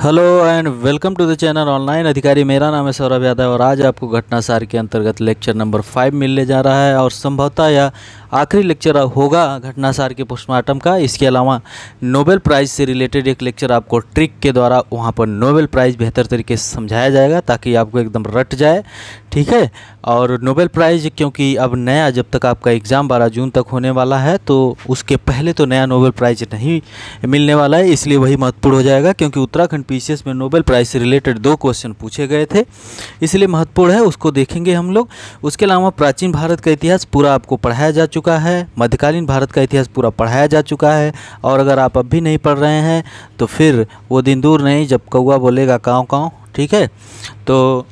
Hello and welcome to the channel online Adhikari. मेरा नाम है सौरभ यादव और आज आपको घटनासार के अंतर्गत लेक्चर नंबर 5 मिलने जा रहा है और संभवतः यह आखिरी लेक्चर होगा घटनासार के पोस्टमार्टम का। इसके अलावा नोबेल प्राइज़ से रिलेटेड एक लेक्चर आपको ट्रिक के द्वारा वहाँ पर नोबेल प्राइज़ बेहतर तरीके से समझाया जाएगा ताकि आपको एकदम रट जाए, ठीक है। और नोबेल प्राइज़ क्योंकि अब नया जब तक आपका एग्ज़ाम 12 जून तक होने वाला है तो उसके पहले तो नया नोबेल प्राइज़ नहीं मिलने वाला है, इसलिए वही महत्वपूर्ण हो जाएगा क्योंकि उत्तराखंड पीसीएस में नोबेल प्राइज़ से रिलेटेड 2 क्वेश्चन पूछे गए थे, इसलिए महत्वपूर्ण है, उसको देखेंगे हम लोग। उसके अलावा प्राचीन भारत का इतिहास पूरा आपको पढ़ाया जा चुका है, मध्यकालीन भारत का इतिहास पूरा पढ़ाया जा चुका है और अगर आप अब भी नहीं पढ़ रहे हैं तो फिर वो दिन दूर नहीं जब कौवा बोलेगा काँव काँव, ठीक है। तो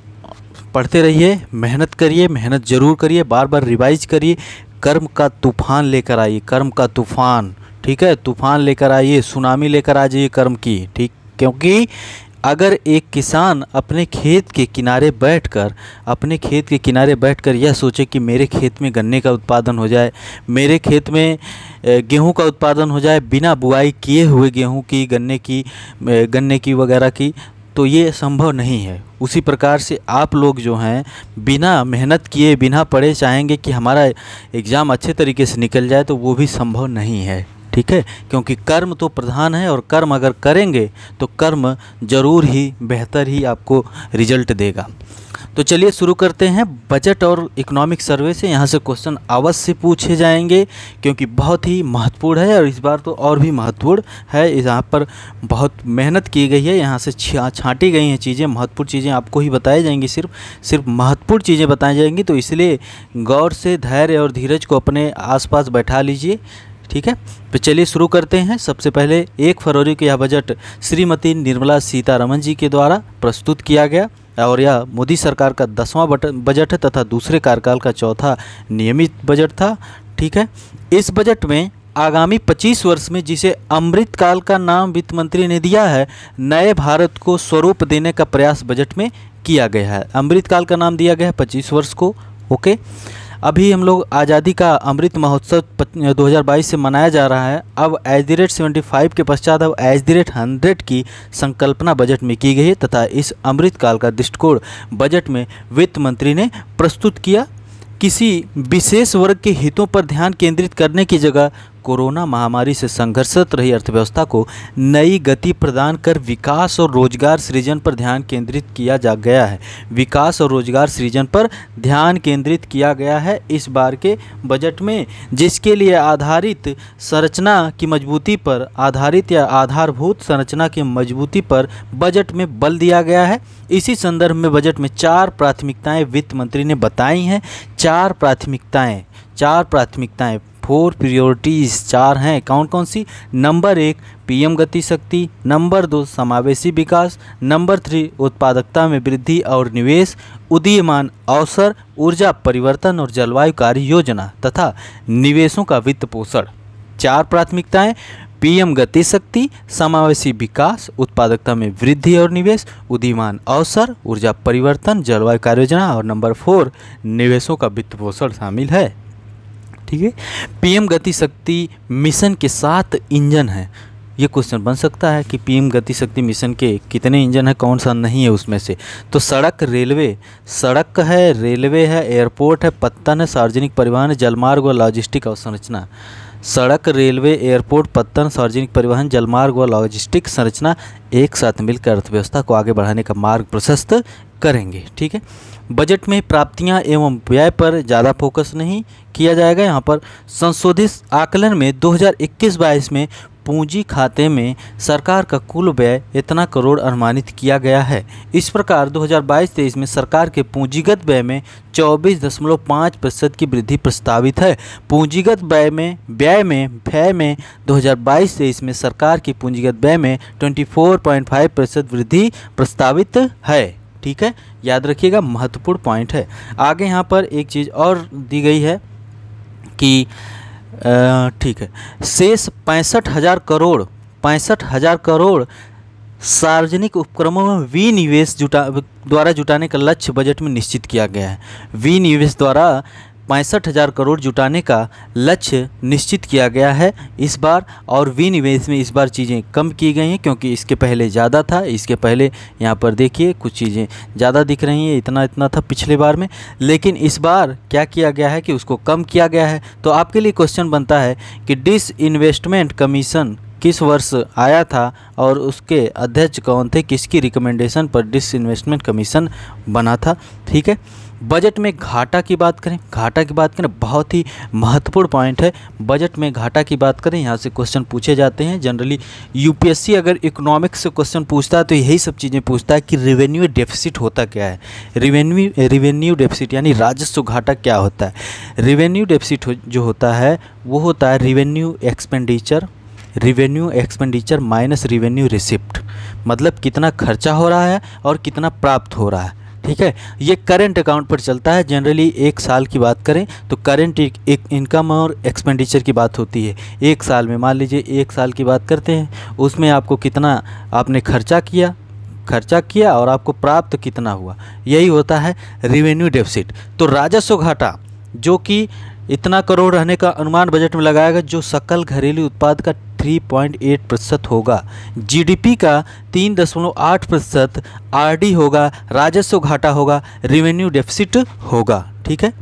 पढ़ते रहिए, मेहनत करिए, मेहनत ज़रूर करिए, बार बार रिवाइज करिए। कर्म का तूफान लेकर आइए, कर्म का तूफान, ठीक है, तूफान लेकर आइए, सुनामी लेकर आ जाइए कर्म की, ठीक। क्योंकि अगर एक किसान अपने खेत के किनारे बैठकर यह सोचे कि मेरे खेत में गन्ने का उत्पादन हो जाए, मेरे खेत में गेहूं का उत्पादन हो जाए बिना बुआई किए हुए गेहूं की, गन्ने की वगैरह की, तो ये संभव नहीं है। उसी प्रकार से आप लोग जो हैं बिना मेहनत किए, बिना पढ़े चाहेंगे कि हमारा एग्ज़ाम अच्छे तरीके से निकल जाए तो वो भी संभव नहीं है, ठीक है। क्योंकि कर्म तो प्रधान है और कर्म अगर करेंगे तो कर्म ज़रूर ही बेहतर ही आपको रिजल्ट देगा। तो चलिए शुरू करते हैं बजट और इकोनॉमिक सर्वे से। यहाँ से क्वेश्चन अवश्य पूछे जाएंगे क्योंकि बहुत ही महत्वपूर्ण है और इस बार तो और भी महत्वपूर्ण है। यहाँ पर बहुत मेहनत की गई है, यहाँ से छांटी गई हैं चीज़ें, महत्वपूर्ण चीज़ें आपको ही बताई जाएंगी, सिर्फ महत्वपूर्ण चीज़ें बताई जाएंगी। तो इसलिए गौर से धैर्य और धीरज को अपने आसपास बैठा लीजिए, ठीक है। तो चलिए शुरू करते हैं। सबसे पहले 1 फरवरी को यह बजट श्रीमती निर्मला सीतारमण जी के द्वारा प्रस्तुत किया गया और यह मोदी सरकार का 10वां बजट है तथा दूसरे कार्यकाल का चौथा नियमित बजट था, ठीक है। इस बजट में आगामी 25 वर्ष में, जिसे अमृत काल का नाम वित्त मंत्री ने दिया है, नए भारत को स्वरूप देने का प्रयास बजट में किया गया है। अमृत काल का नाम दिया गया है 25 वर्ष को, ओके। अभी हम लोग आज़ादी का अमृत महोत्सव 2022 से मनाया जा रहा है। अब @75 के पश्चात अब @100 की संकल्पना बजट में की गई है तथा इस अमृत काल का दृष्टिकोण बजट में वित्त मंत्री ने प्रस्तुत किया। किसी विशेष वर्ग के हितों पर ध्यान केंद्रित करने की जगह कोरोना महामारी से संघर्षरत रही अर्थव्यवस्था को नई गति प्रदान कर विकास और रोजगार सृजन पर ध्यान केंद्रित किया जा गया है। विकास और रोजगार सृजन पर ध्यान केंद्रित किया गया है इस बार के बजट में, जिसके लिए आधारित संरचना की मजबूती पर, आधारित या आधारभूत संरचना की मजबूती पर बजट में बल दिया गया है। इसी संदर्भ में बजट में 4 प्राथमिकताएं वित्त मंत्री ने बताई हैं। 4 प्राथमिकताएं 4 प्रायोरिटीज़ 4 हैं। कौन कौन सी? नंबर 1 पीएम गति शक्ति, नंबर 2 समावेशी विकास, नंबर 3 उत्पादकता में वृद्धि और निवेश, उदीयमान अवसर, ऊर्जा परिवर्तन और जलवायु कार्य योजना तथा निवेशों का वित्त पोषण। 4 प्राथमिकताएं, पीएम गति शक्ति, समावेशी विकास, उत्पादकता में वृद्धि और निवेश, उदीयमान अवसर, ऊर्जा परिवर्तन, जलवायु कार्य योजना और नंबर 4 निवेशों का वित्त पोषण शामिल है, ठीक है। पीएम गति शक्ति मिशन के 7 इंजन हैं। ये क्वेश्चन बन सकता है कि पीएम गति शक्ति मिशन के कितने इंजन हैं, कौन सा नहीं है उसमें से। तो सड़क है, रेलवे है, एयरपोर्ट है, पत्तन है, सार्वजनिक परिवहन, जलमार्ग व लॉजिस्टिक अवसंरचना। सड़क, रेलवे, एयरपोर्ट, पत्तन, सार्वजनिक परिवहन, जलमार्ग व लॉजिस्टिक संरचना एक साथ मिलकर अर्थव्यवस्था को आगे बढ़ाने का मार्ग प्रशस्त करेंगे, ठीक है। बजट में प्राप्तियां एवं व्यय पर ज़्यादा फोकस नहीं किया जाएगा। यहाँ पर संशोधित आकलन में 2021-22 में पूंजी खाते में सरकार का कुल व्यय इतना करोड़ अनुमानित किया गया है। इस प्रकार 2022-23 में सरकार के पूंजीगत व्यय में 24.5% की वृद्धि प्रस्तावित है। पूंजीगत व्यय में 2022-23 में सरकार की पूंजीगत व्यय में 24.5% वृद्धि प्रस्तावित है, ठीक है। याद रखिएगा, महत्वपूर्ण पॉइंट है। आगे यहाँ पर एक चीज़ और दी गई है कि ठीक है, शेष 65,000 करोड़ सार्वजनिक उपक्रमों में विनिवेश द्वारा जुटाने का लक्ष्य बजट में निश्चित किया गया है। विनिवेश द्वारा 65,000 करोड़ जुटाने का लक्ष्य निश्चित किया गया है इस बार, और विनिवेश में इस बार चीज़ें कम की गई हैं क्योंकि इसके पहले ज़्यादा था। इसके पहले यहाँ पर देखिए कुछ चीज़ें ज़्यादा दिख रही हैं, इतना इतना था पिछले बार में, लेकिन इस बार क्या किया गया है कि उसको कम किया गया है। तो आपके लिए क्वेश्चन बनता है कि डिसइन्वेस्टमेंट कमीशन किस वर्ष आया था और उसके अध्यक्ष कौन थे, किसकी रिकमेंडेशन पर डिसइन्वेस्टमेंट कमीशन बना था। ठीक है, बजट में घाटा की बात करें, घाटा की बात करें, बहुत ही महत्वपूर्ण पॉइंट है। बजट में घाटा की बात करें, यहाँ से क्वेश्चन पूछे जाते हैं जनरली। यूपीएससी अगर इकोनॉमिक्स से क्वेश्चन पूछता है तो यही सब चीज़ें पूछता है कि रेवेन्यू डेफिसिट होता क्या है, रेवेन्यू डेफिसिट यानी राजस्व घाटा क्या होता है। रेवेन्यू डेफिसिट जो होता है वो होता है revenue expenditure minus revenue receipt, मतलब कितना खर्चा हो रहा है और कितना प्राप्त हो रहा है। ठीक है, ये करंट अकाउंट पर चलता है। जनरली एक साल की बात करें तो करंट एक इनकम और एक्सपेंडिचर की बात होती है। एक साल में मान लीजिए एक साल की बात करते हैं, उसमें आपको कितना आपने खर्चा किया और आपको प्राप्त कितना हुआ, यही होता है रेवेन्यू डेफिसिट। तो राजस्व घाटा जो कि इतना करोड़ रहने का अनुमान बजट में लगाया गया, जो सकल घरेलू उत्पाद का 3.8% होगा, जीडीपी का 3.8% आरडी होगा, राजस्व घाटा होगा, रेवेन्यू डेफिसिट होगा। ठीक है,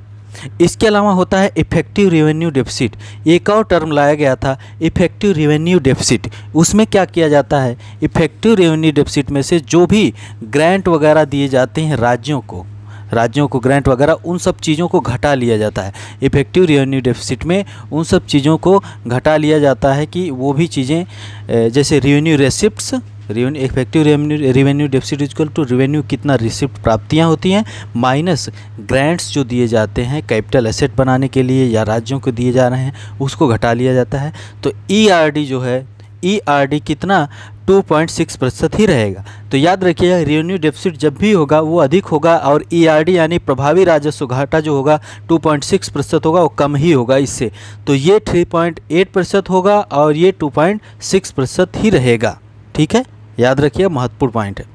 इसके अलावा होता है इफेक्टिव रेवेन्यू डेफिसिट। एक और टर्म लाया गया था इफेक्टिव रेवेन्यू डेफिसिट। उसमें क्या किया जाता है, इफेक्टिव रेवेन्यू डेफिसिट में से जो भी ग्रांट वगैरह दिए जाते हैं राज्यों को ग्रांट वगैरह, उन सब चीज़ों को घटा लिया जाता है। इफेक्टिव रेवेन्यू डेफिसिट में उन सब चीज़ों को घटा लिया जाता है कि वो भी चीज़ें जैसे revenue receipts, effective revenue deficit equal to revenue कितना रिसिप्ट प्राप्तियाँ होती हैं माइनस ग्रांट्स जो दिए जाते हैं कैपिटल एसेट बनाने के लिए या राज्यों को दिए जा रहे हैं, उसको घटा लिया जाता है। तो ईआरडी जो है, ईआरडी कितना 2.6% ही रहेगा। तो याद रखिएगा रेवेन्यू डेफिसिट जब भी होगा वो अधिक होगा और ईआरडी यानी प्रभावी राजस्व घाटा जो होगा 2.6% होगा, वो कम ही होगा इससे। तो ये 3.8% होगा और ये 2.6% ही रहेगा। ठीक है, याद रखिए, महत्वपूर्ण पॉइंट है।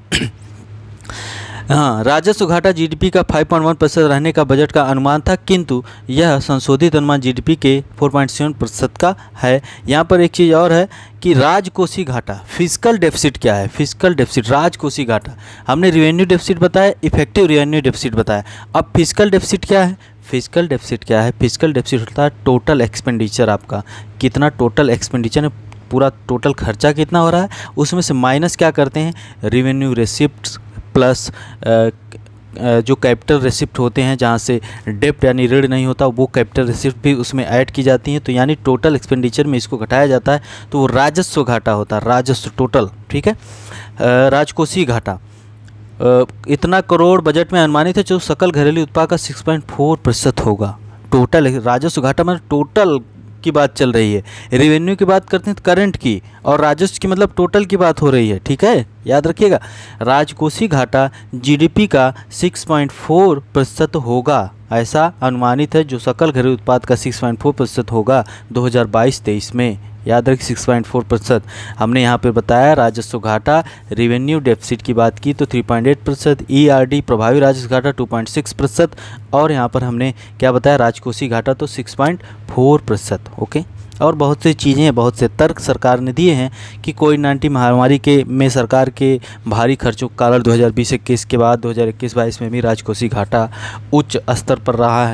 हाँ, राजस्व घाटा जीडीपी का 5.1% रहने का बजट का अनुमान था, किंतु यह संशोधित अनुमान जीडीपी के 4.7% का है। यहाँ पर एक चीज़ और है कि राजकोषीय घाटा, फिस्कल डेफिसिट क्या है, फिस्कल डेफिसिट राजकोषीय घाटा। हमने रेवेन्यू डेफिसिट बताया, इफेक्टिव रेवेन्यू डेफिसिट बताया, अब फिस्कल डेफिसिट क्या है। फिस्कल डेफिसिट होता है टोटल एक्सपेंडिचर, आपका कितना टोटल एक्सपेंडिचर है, पूरा टोटल खर्चा कितना हो रहा है, उसमें से माइनस क्या करते हैं, रेवेन्यू रेसिप्ट्स प्लस जो कैपिटल रेसिप्ट होते हैं जहाँ से डेप्ट यानी ऋण नहीं होता, वो कैपिटल रेसिप्ट भी उसमें ऐड की जाती हैं। तो यानी टोटल एक्सपेंडिचर में इसको घटाया जाता है, तो वो राजस्व घाटा होता है, राजस्व टोटल। ठीक है, राजकोषीय घाटा इतना करोड़ बजट में अनुमानित है, जो सकल घरेलू उत्पाद का 6.4% होगा। टोटल राजस्व घाटा मतलब टोटल की बात चल रही है, रेवेन्यू की बात करते हैं तो करंट की, और राजस्व की मतलब टोटल की बात हो रही है। ठीक है, याद रखिएगा, राजकोषीय घाटा जीडीपी का 6.4% होगा, ऐसा अनुमानित है, जो सकल घरेलू उत्पाद का 6.4% होगा 2022-23 में। याद रखिए 6.4%। हमने यहाँ पे बताया राजस्व घाटा, रेवेन्यू डेफिसिट की बात की तो 3.8%, ईआरडी प्रभावी राजस्व घाटा 2.6%, और यहाँ पर हमने क्या बताया, राजकोषीय घाटा तो 6.4%। ओके, और बहुत सी चीज़ें हैं, बहुत से तर्क सरकार ने दिए हैं कि कोविड-19 महामारी में सरकार के भारी खर्चों के कारण 2020-21 के बाद 2021-22 में भी राजकोषीय घाटा उच्च स्तर पर रहा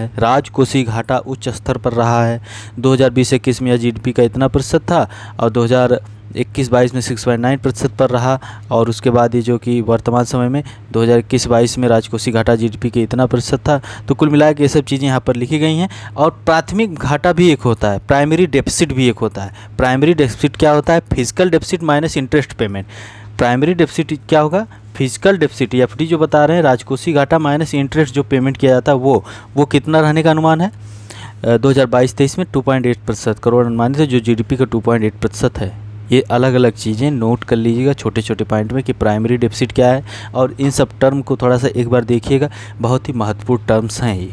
है। 2020-21 में यह जीडीपी का इतना प्रतिशत था और 2021-22 में 6.9% पर रहा, और उसके बाद ये जो कि वर्तमान समय में 2021-22 में राजकोषीय घाटा जीडीपी के इतना प्रतिशत था। तो कुल मिला के ये सब चीज़ें यहाँ पर लिखी गई हैं। और प्राथमिक घाटा भी एक होता है, प्राइमरी डेफिसिट भी एक होता है। प्राइमरी डेफिसिट क्या होता है, physical deficit minus interest payment. Primary deficit क्या होगा, फिजिकल डेफिसिट एफडी जो बता रहे हैं, राजकोषीय घाटा माइनस इंटरेस्ट जो पेमेंट किया जाता है वो कितना रहने का अनुमान है 2022-23 में 2.8% करोड़ अनुमानित है, जो जीडीपी का 2.8% है। ये अलग अलग चीज़ें नोट कर लीजिएगा छोटे छोटे पॉइंट में कि प्राइमरी डेफिसिट क्या है, और इन सब टर्म को थोड़ा सा एक बार देखिएगा, बहुत ही महत्वपूर्ण टर्म्स हैं ये।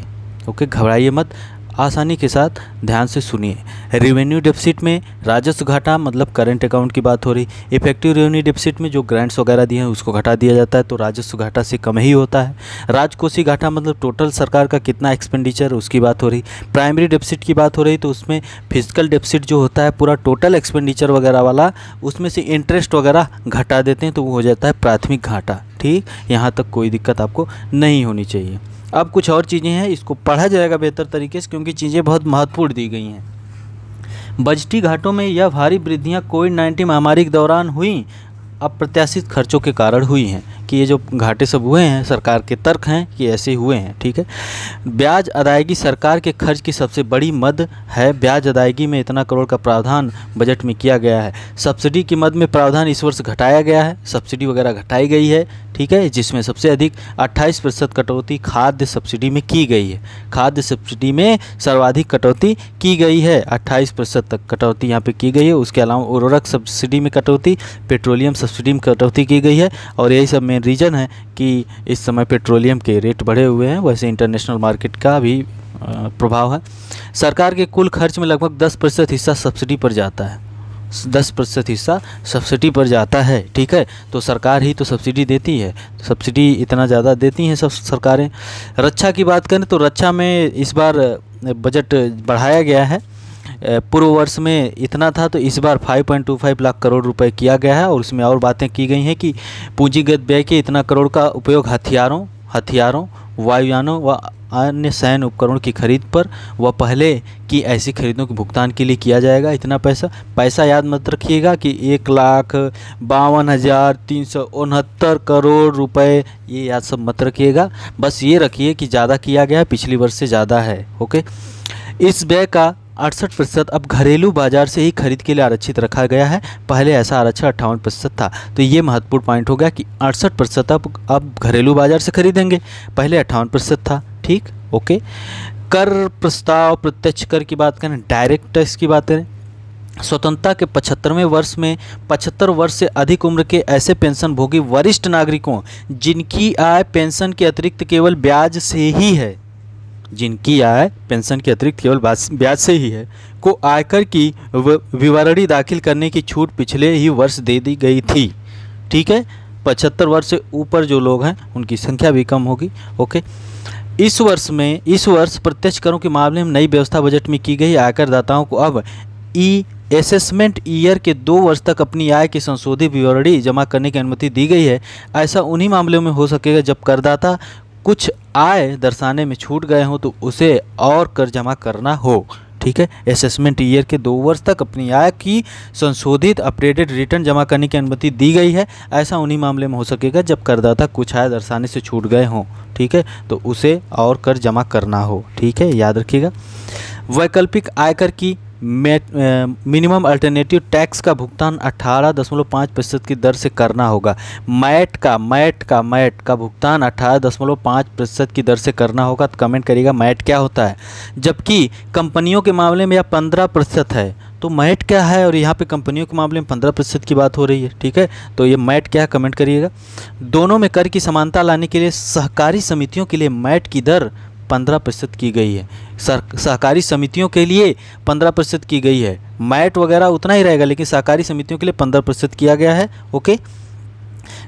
ओके, घबराइए मत, आसानी के साथ ध्यान से सुनिए। रेवेन्यू डेफिसिट में राजस्व घाटा मतलब करंट अकाउंट की बात हो रही। इफेक्टिव रेवेन्यू डेफिसिट में जो ग्रांट्स वगैरह दिए हैं उसको घटा दिया जाता है, तो राजस्व घाटा से कम ही होता है। राजकोषीय घाटा मतलब टोटल सरकार का कितना एक्सपेंडिचर उसकी बात हो रही। प्राइमरी डेफिसिट की बात हो रही तो उसमें फिजिकल डेफिसिट जो होता है पूरा टोटल एक्सपेंडिचर वगैरह वाला, उसमें से इंटरेस्ट वगैरह घटा देते हैं तो वो हो जाता है प्राथमिक घाटा। ठीक, यहाँ तक कोई दिक्कत आपको नहीं होनी चाहिए। अब कुछ और चीज़ें हैं, इसको पढ़ा जाएगा बेहतर तरीके से क्योंकि चीज़ें बहुत महत्वपूर्ण दी गई हैं। बजटी घाटों में यह भारी वृद्धियां कोविड-19 महामारी के दौरान हुई, अप्रत्याशित खर्चों के कारण हुई हैं। कि ये जो घाटे सब हुए हैं सरकार के तर्क हैं कि ऐसे हुए हैं। ठीक है, ब्याज अदायगी सरकार के खर्च की सबसे बड़ी मद है। ब्याज अदायगी में इतना करोड़ का प्रावधान बजट में किया गया है। सब्सिडी की मद में प्रावधान इस वर्ष घटाया गया है, सब्सिडी वगैरह घटाई गई है। ठीक है, जिसमें सबसे अधिक 28% कटौती खाद्य सब्सिडी में की गई है। खाद्य सब्सिडी में सर्वाधिक कटौती की गई है, 28% तक कटौती यहाँ पे की गई है। उसके अलावा उर्वरक सब्सिडी में कटौती, पेट्रोलियम सब्सिडी में कटौती की गई है। और यही सब मेन रीज़न है कि इस समय पेट्रोलियम के रेट बढ़े हुए हैं। वैसे इंटरनेशनल मार्केट का भी प्रभाव है। सरकार के कुल खर्च में लगभग 10% हिस्सा सब्सिडी पर जाता है। 10% हिस्सा सब्सिडी पर जाता है। ठीक है, तो सरकार ही तो सब्सिडी देती है, तो सब्सिडी इतना ज़्यादा देती हैं सब सरकारें। रक्षा की बात करें तो रक्षा में इस बार बजट बढ़ाया गया है। पूर्व वर्ष में इतना था तो इस बार 5.25 लाख करोड़ रुपए किया गया है। और उसमें और बातें की गई हैं कि पूंजीगत व्यय के इतना करोड़ का उपयोग हथियारों वायुयानों व अन्य सैन्य उपकरणों की खरीद पर व पहले की ऐसी खरीदों के भुगतान के लिए किया जाएगा। इतना पैसा याद मत रखिएगा कि 1,52,369 करोड़ रुपए, ये याद सब मत रखिएगा। बस ये रखिए कि ज़्यादा किया गया है, पिछली वर्ष से ज़्यादा है। ओके, इस व्यय का 68% अब घरेलू बाजार से ही खरीद के लिए आरक्षित रखा गया है। पहले ऐसा आरक्षण 58% था। तो ये महत्वपूर्ण पॉइंट हो गया कि 68% अब घरेलू बाजार से खरीदेंगे, पहले 58% था। ठीक, ओके। कर प्रस्ताव, प्रत्यक्ष कर की बात करें, डायरेक्ट टैक्स की बात करें, स्वतंत्रता के 75वें वर्ष में 75 वर्ष से अधिक उम्र के ऐसे पेंशन भोगी वरिष्ठ नागरिकों जिनकी आय पेंशन के अतिरिक्त केवल ब्याज से ही है, जिनकी आय पेंशन के अतिरिक्त केवल ब्याज से ही है, को आयकर की विवरणी दाखिल करने की छूट पिछले ही वर्ष दे दी गई थी। ठीक है, 75 वर्ष से ऊपर जो लोग हैं उनकी संख्या भी कम होगी। ओके, इस वर्ष प्रत्यक्ष करों के मामले में नई व्यवस्था बजट में की गई। आयकर दाताओं को अब असेसमेंट ईयर के 2 वर्ष तक अपनी आय की संशोधित विवरणी जमा करने की अनुमति दी गई है। ऐसा उन्हीं मामलों में हो सकेगा जब करदाता कुछ आय दर्शाने में छूट गए हों तो उसे और कर जमा करना हो। ठीक है, असेसमेंट ईयर के 2 वर्ष तक अपनी आय की संशोधित अपडेटेड रिटर्न जमा करने की अनुमति दी गई है। ऐसा उन्हीं मामले में हो सकेगा जब करदाता कुछ आय दर्शाने से छूट गए हों। ठीक है, तो उसे और कर जमा करना हो। ठीक है, याद रखिएगा। वैकल्पिक आयकर की मिनिमम अल्टरनेटिव टैक्स का भुगतान 18.5% की दर से करना होगा। मैट का भुगतान 18.5% की दर से करना होगा। तो कमेंट करिएगा मैट क्या होता है। जबकि कंपनियों के मामले में यह 15% है। तो मैट क्या है और यहाँ पे कंपनियों के मामले में 15% की बात हो रही है। ठीक है, तो ये मैट क्या है कमेंट करिएगा। दोनों में कर की समानता लाने के लिए सहकारी समितियों के लिए मैट की दर 15% की गई है। सहकारी समितियों के लिए 15% की गई है। मैट वगैरह उतना ही रहेगा लेकिन सहकारी समितियों के लिए 15% किया गया है। ओके,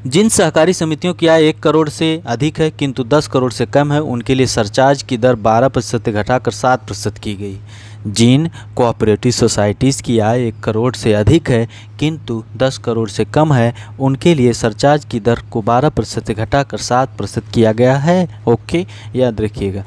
जिन सहकारी समितियों की आय 1 करोड़ से अधिक है किंतु 10 करोड़ से कम है उनके लिए सरचार्ज की दर 12% से घटाकर 7% की गई। जिन कोऑपरेटिव सोसाइटीज़ की आय 1 करोड़ से अधिक है किंतु 10 करोड़ से कम है उनके लिए सरचार्ज की दर को 12% से घटाकर 7% किया गया है। ओके, याद रखिएगा।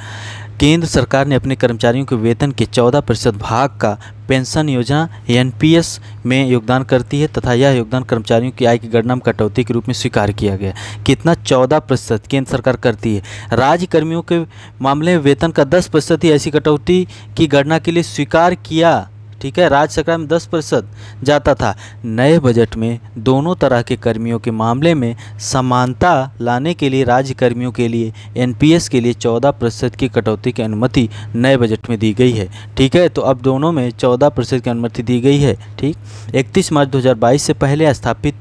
केंद्र सरकार ने अपने कर्मचारियों के वेतन के 14% भाग का पेंशन योजना एनपीएस में योगदान करती है तथा यह योगदान कर्मचारियों की आय की गणना में कटौती के रूप में स्वीकार किया गया। कितना? 14% केंद्र सरकार करती है। राज्य कर्मियों के मामले में वेतन का 10% ही ऐसी कटौती की गणना के लिए स्वीकार किया। ठीक है, राज्य सरकार में 10% जाता था। नए बजट में दोनों तरह के कर्मियों के मामले में समानता लाने के लिए राज्य कर्मियों के लिए एनपीएस के लिए 14% की कटौती की अनुमति नए बजट में दी गई है। ठीक है, तो अब दोनों में 14% की अनुमति दी गई है। ठीक, 31 मार्च 2022 से पहले स्थापित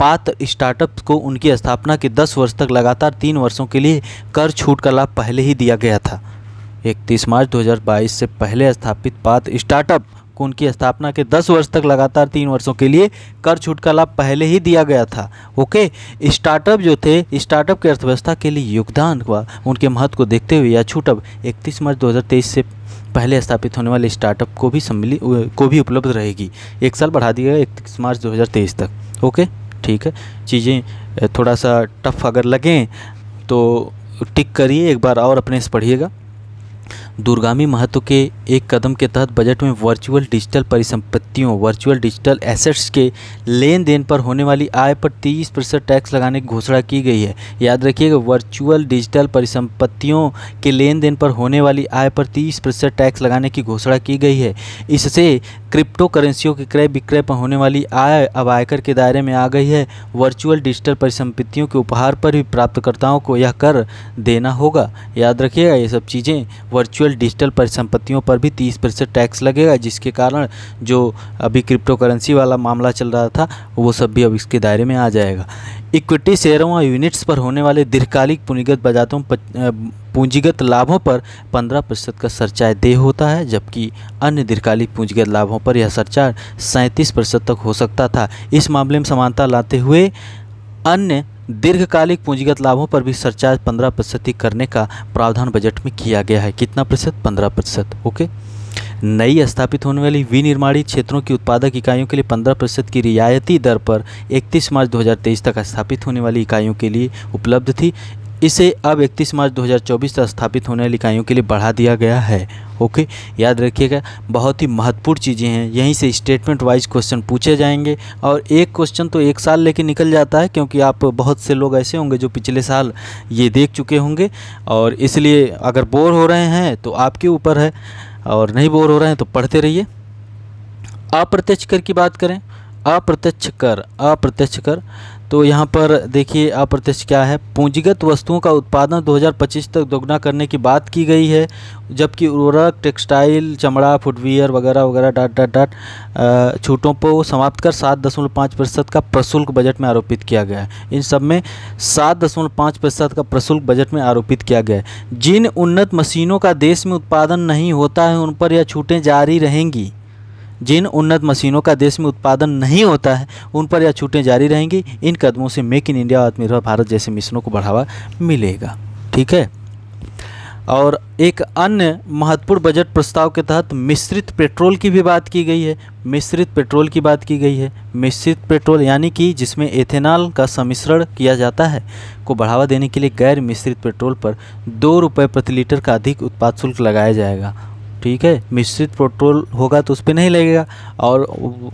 पात्र स्टार्टअप्स को उनकी स्थापना के 10 वर्ष तक लगातार 3 वर्षों के लिए कर छूट का लाभ पहले ही दिया गया था। 31 मार्च 2022 से पहले स्थापित पात्र स्टार्टअप को उनकी स्थापना के 10 वर्ष तक लगातार 3 वर्षों के लिए कर छूट का लाभ पहले ही दिया गया था। ओके, स्टार्टअप जो थे, स्टार्टअप की अर्थव्यवस्था के लिए योगदान व उनके महत्व को देखते हुए यह छूट अब 31 मार्च 2023 से पहले स्थापित होने वाले स्टार्टअप को भी उपलब्ध रहेगी। 1 साल बढ़ा दिया गया 31 मार्च 2023 तक। ओके, ठीक है। चीज़ें थोड़ा सा टफ अगर लगें तो टिक करिए, एक बार और अपने से पढ़िएगा। दूरगामी महत्व के एक कदम के तहत बजट में वर्चुअल डिजिटल परिसंपत्तियों, वर्चुअल डिजिटल एसेट्स के लेन देन पर होने वाली आय पर 30% टैक्स लगाने की घोषणा की गई है। याद रखिएगा, वर्चुअल डिजिटल परिसंपत्तियों के लेन देन पर होने वाली आय पर 30% टैक्स लगाने की घोषणा की गई है। इससे क्रिप्टो करेंसियों के क्रय विक्रय पर होने वाली आय अब आयकर के दायरे में आ गई है। वर्चुअल डिजिटल परिसंपत्तियों के उपहार पर भी प्राप्तकर्ताओं को यह कर देना होगा। याद रखिएगा, ये सब चीज़ें वर्चुअल डिजिटल परिसंपत्तियों पर भी 30% टैक्स लगेगा, जिसके कारण जो अभी क्रिप्टो करेंसी वाला मामला चल रहा था वो सब भी अब इसके दायरे में आ जाएगा। इक्विटी शेयरों और यूनिट्स पर होने वाले दीर्घकालिक पूंजीगत लाभों पर 15% का सरचार्ज देय होता है, जबकि अन्य दीर्घकालिक पूंजीगत लाभों पर यह सरचार्ज 37% तक हो सकता था। इस मामले में समानता लाते हुए अन्य दीर्घकालिक पूंजीगत लाभों पर भी सरचार्ज 15% ही करने का प्रावधान बजट में किया गया है। कितना प्रतिशत? 15%। ओके। नई स्थापित होने वाली विनिर्माणी क्षेत्रों की उत्पादक इकाइयों के लिए 15% की रियायती दर पर 31 मार्च 2023 तक स्थापित होने वाली इकाइयों के लिए उपलब्ध थी। इसे अब 31 मार्च 2024 तक स्थापित होने वाली इकाइयों के लिए बढ़ा दिया गया है। ओके, याद रखिएगा, बहुत ही महत्वपूर्ण चीज़ें हैं। यहीं से स्टेटमेंट वाइज क्वेश्चन पूछे जाएंगे और एक क्वेश्चन तो 1 साल लेके निकल जाता है, क्योंकि आप बहुत से लोग ऐसे होंगे जो पिछले साल ये देख चुके होंगे, और इसलिए अगर बोर हो रहे हैं तो आपके ऊपर है, और नहीं बोर हो रहे हैं तो पढ़ते रहिए। अप्रत्यक्ष कर की बात करें, अप्रत्यक्ष कर तो यहाँ पर देखिए अप्रत्यक्ष क्या है। पूंजीगत वस्तुओं का उत्पादन 2025 तक दोगुना करने की बात की गई है, जबकि उर्वरक, टेक्सटाइल, चमड़ा, फुटवियर वगैरह वगैरह छूटों को समाप्त कर 7.5% का प्रशुल्क बजट में आरोपित किया गया है। इन सब में 7.5% का प्रशुल्क बजट में आरोपित किया गया है। जिन उन्नत मशीनों का देश में उत्पादन नहीं होता है उन पर यह छूटें जारी रहेंगी। जिन उन्नत मशीनों का देश में उत्पादन नहीं होता है उन पर यह छूटें जारी रहेंगी। इन कदमों से मेक इन इंडिया और आत्मनिर्भर भारत जैसे मिशनों को बढ़ावा मिलेगा। ठीक है। और एक अन्य महत्वपूर्ण बजट प्रस्ताव के तहत मिश्रित पेट्रोल की भी बात की गई है। मिश्रित पेट्रोल की बात की गई है। मिश्रित पेट्रोल यानी कि जिसमें एथेनॉल का सम्मिश्रण किया जाता है को बढ़ावा देने के लिए गैर मिश्रित पेट्रोल पर 2 रुपये प्रति लीटर का अधिक उत्पाद शुल्क लगाया जाएगा। ठीक है, मिश्रित पेट्रोल होगा तो उस पर नहीं लगेगा और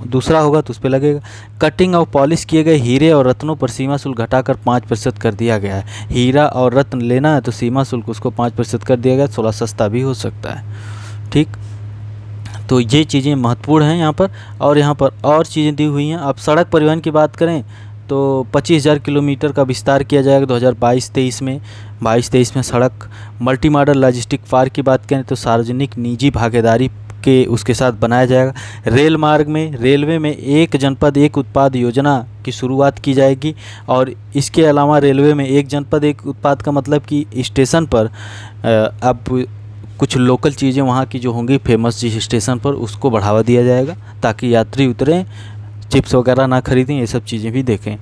दूसरा होगा तो उस पर लगेगा। कटिंग और पॉलिश किए गए हीरे और रत्नों पर सीमा शुल्क घटाकर 5% कर दिया गया है। हीरा और रत्न लेना है तो सीमा शुल्क उसको 5% कर दिया गया, थोड़ा सस्ता भी हो सकता है। ठीक, तो ये चीज़ें महत्वपूर्ण हैं यहाँ पर। और यहाँ पर और चीज़ें दी हुई हैं। अब सड़क परिवहन की बात करें तो 25,000 किलोमीटर का विस्तार किया जाएगा 2022-23 में। 22-23 में सड़क मल्टी मॉडल लॉजिस्टिक पार्क की बात करें तो सार्वजनिक निजी भागीदारी के उसके साथ बनाया जाएगा। रेलवे में एक जनपद एक उत्पाद योजना की शुरुआत की जाएगी। और इसके अलावा रेलवे में एक जनपद एक उत्पाद का मतलब कि स्टेशन पर अब कुछ लोकल चीज़ें वहाँ की जो होंगी फेमस जिस स्टेशन पर उसको बढ़ावा दिया जाएगा, ताकि यात्री उतरें, चिप्स वगैरह ना खरीदें, ये सब चीज़ें भी देखें।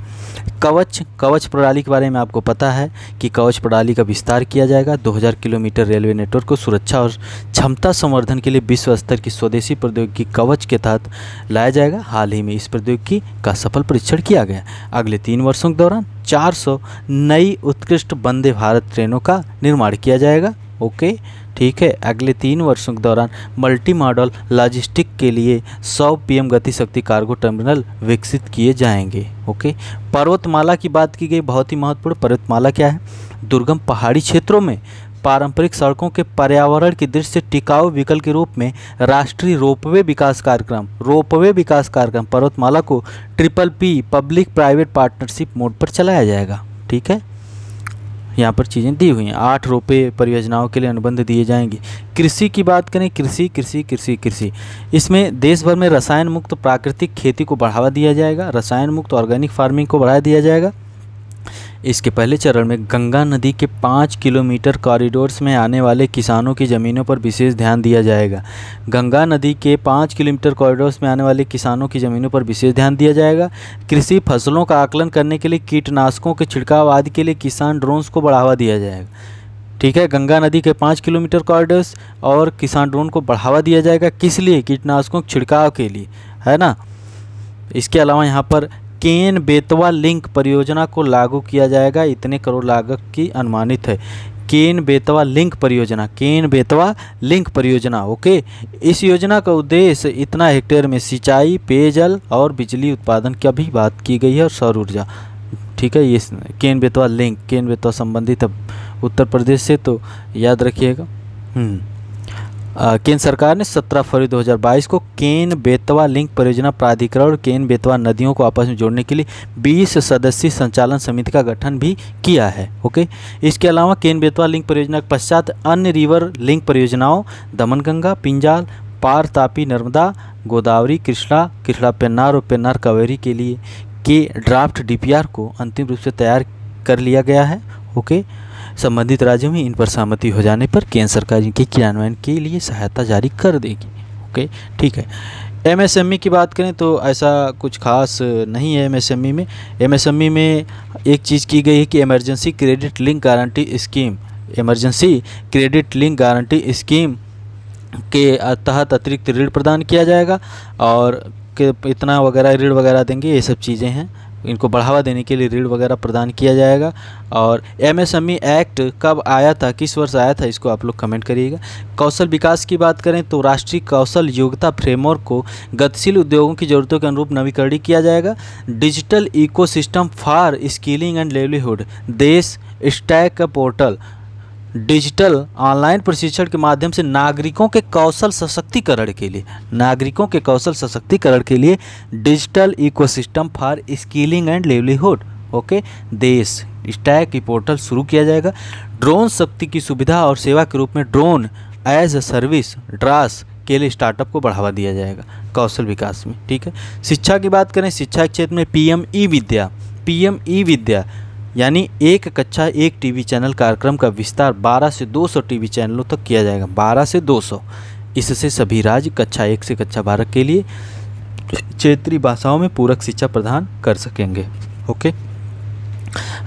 कवच प्रणाली के बारे में आपको पता है कि कवच प्रणाली का विस्तार किया जाएगा। 2000 किलोमीटर रेलवे नेटवर्क को सुरक्षा और क्षमता संवर्धन के लिए विश्व स्तर की स्वदेशी प्रौद्योगिकी कवच के तहत लाया जाएगा। हाल ही में इस प्रौद्योगिकी का सफल परीक्षण किया गया। अगले 3 वर्षों के दौरान 400 नई उत्कृष्ट वंदे भारत ट्रेनों का निर्माण किया जाएगा। ओके, ठीक है। अगले 3 वर्षों के दौरान मल्टी मॉडल लॉजिस्टिक के लिए 100 पीएम गति शक्ति कार्गो टर्मिनल विकसित किए जाएंगे। ओके, पर्वतमाला की बात की गई, बहुत ही महत्वपूर्ण। पर्वतमाला क्या है? दुर्गम पहाड़ी क्षेत्रों में पारंपरिक सड़कों के पर्यावरण की दृष्टि से टिकाऊ विकल्प के रूप में राष्ट्रीय रोपवे विकास कार्यक्रम पर्वतमाला को PPP public private partnership mode पर चलाया जाएगा। ठीक है, यहाँ पर चीज़ें दी हुई हैं। 8 रोपवे परियोजनाओं के लिए अनुबंध दिए जाएंगे। कृषि की बात करें, कृषि इसमें देश भर में रसायन मुक्त प्राकृतिक खेती को बढ़ावा दिया जाएगा। रसायन मुक्त ऑर्गेनिक फार्मिंग को बढ़ावा दिया जाएगा। इसके पहले चरण में गंगा नदी के 5 किलोमीटर कॉरिडोर्स में आने वाले किसानों की ज़मीनों पर विशेष ध्यान दिया जाएगा। गंगा नदी के 5 किलोमीटर कॉरिडोर्स में आने वाले किसानों की ज़मीनों पर विशेष ध्यान दिया जाएगा। कृषि फसलों का आकलन करने के लिए कीटनाशकों के छिड़काव आदि के लिए किसान ड्रोन्स को बढ़ावा दिया जाएगा। ठीक है, गंगा नदी के 5 किलोमीटर कॉरिडोर्स और किसान ड्रोन को बढ़ावा दिया जाएगा। किस लिए? कीटनाशकों के छिड़काव के लिए, है ना। इसके अलावा यहाँ पर केन बेतवा लिंक परियोजना को लागू किया जाएगा। इतने करोड़ लागत की अनुमानित है। केन बेतवा लिंक परियोजना, केन बेतवा लिंक परियोजना, ओके। इस योजना का उद्देश्य इतना हेक्टेयर में सिंचाई, पेयजल और बिजली उत्पादन की भी बात की गई है, और सौर ऊर्जा। ठीक है, ये केन बेतवा लिंक, केन बेतवा संबंधित उत्तर प्रदेश से, तो याद रखिएगा। केंद्र सरकार ने 17 फरवरी 2022 को केन बेतवा लिंक परियोजना प्राधिकरण और केन बेतवा नदियों को आपस में जोड़ने के लिए 20 सदस्यीय संचालन समिति का गठन भी किया है, ओके। इसके अलावा केन बेतवा लिंक परियोजना के पश्चात अन्य रिवर लिंक परियोजनाओं दमनगंगा, पिंजाल, पार तापी नर्मदा, गोदावरी, कृष्णा पेन्नार और पेन्नार कावेरी के लिए के ड्राफ्ट डीपीआर को अंतिम रूप से तैयार कर लिया गया है, ओके। संबंधित राज्यों में इन पर सहमति हो जाने पर केंद्र सरकार इनके क्रियान्वयन के लिए सहायता जारी कर देगी, ओके। ठीक है, एमएसएमई की बात करें तो ऐसा कुछ खास नहीं है एमएसएमई में। एमएसएमई में एक चीज़ की गई है कि emergency credit link guarantee scheme, emergency credit link guarantee scheme के तहत अतिरिक्त ऋण प्रदान किया जाएगा, और इतना वगैरह ऋण वगैरह देंगे, ये सब चीज़ें हैं। इनको बढ़ावा देने के लिए ऋण वगैरह प्रदान किया जाएगा। और एमएसएमई एक्ट कब आया था, किस वर्ष आया था, इसको आप लोग कमेंट करिएगा। कौशल विकास की बात करें तो राष्ट्रीय कौशल योग्यता फ्रेमवर्क को गतिशील उद्योगों की ज़रूरतों के अनुरूप नवीकरणीय किया जाएगा। Digital ecosystem for skilling and livelihood, देश स्टैक का पोर्टल डिजिटल ऑनलाइन प्रशिक्षण के माध्यम से नागरिकों के कौशल सशक्तिकरण के लिए, नागरिकों के कौशल सशक्तिकरण के लिए digital ecosystem for skilling and livelihood, okay, देश स्टैक की पोर्टल शुरू किया जाएगा। ड्रोन शक्ति की सुविधा और सेवा के रूप में ड्रोन एज ए सर्विस ड्रास के लिए स्टार्टअप को बढ़ावा दिया जाएगा कौशल विकास में। ठीक है, शिक्षा की बात करें, शिक्षा के क्षेत्र में पीएम ई विद्या यानी एक कक्षा एक टीवी चैनल कार्यक्रम का विस्तार 12 से 200 टीवी चैनलों तक किया जाएगा, 12 से 200। इससे सभी राज्य कक्षा 1 से कक्षा 12 के लिए क्षेत्रीय भाषाओं में पूरक शिक्षा प्रदान कर सकेंगे, ओके।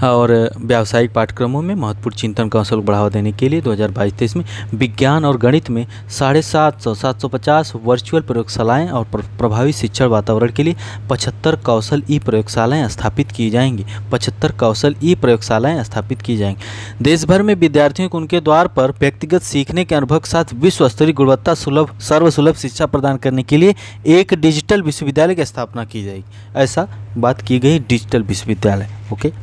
और व्यावसायिक पाठ्यक्रमों में महत्वपूर्ण चिंतन कौशल को बढ़ावा देने के लिए 2022-23 में विज्ञान और गणित में 750 वर्चुअल प्रयोगशालाएं और प्रभावी शिक्षण वातावरण के लिए 75 कौशल ई प्रयोगशालाएं स्थापित की जाएंगी, 75 कौशल ई प्रयोगशालाएं स्थापित की जाएंगी। देश भर में विद्यार्थियों को उनके द्वार पर व्यक्तिगत सीखने के अनुभव के साथ विश्व स्तरीय गुणवत्ता सुलभ सर्वसुलभ शिक्षा प्रदान करने के लिए एक डिजिटल विश्वविद्यालय की स्थापना की जाएगी, ऐसा बात की गई डिजिटल विश्वविद्यालय, ओके।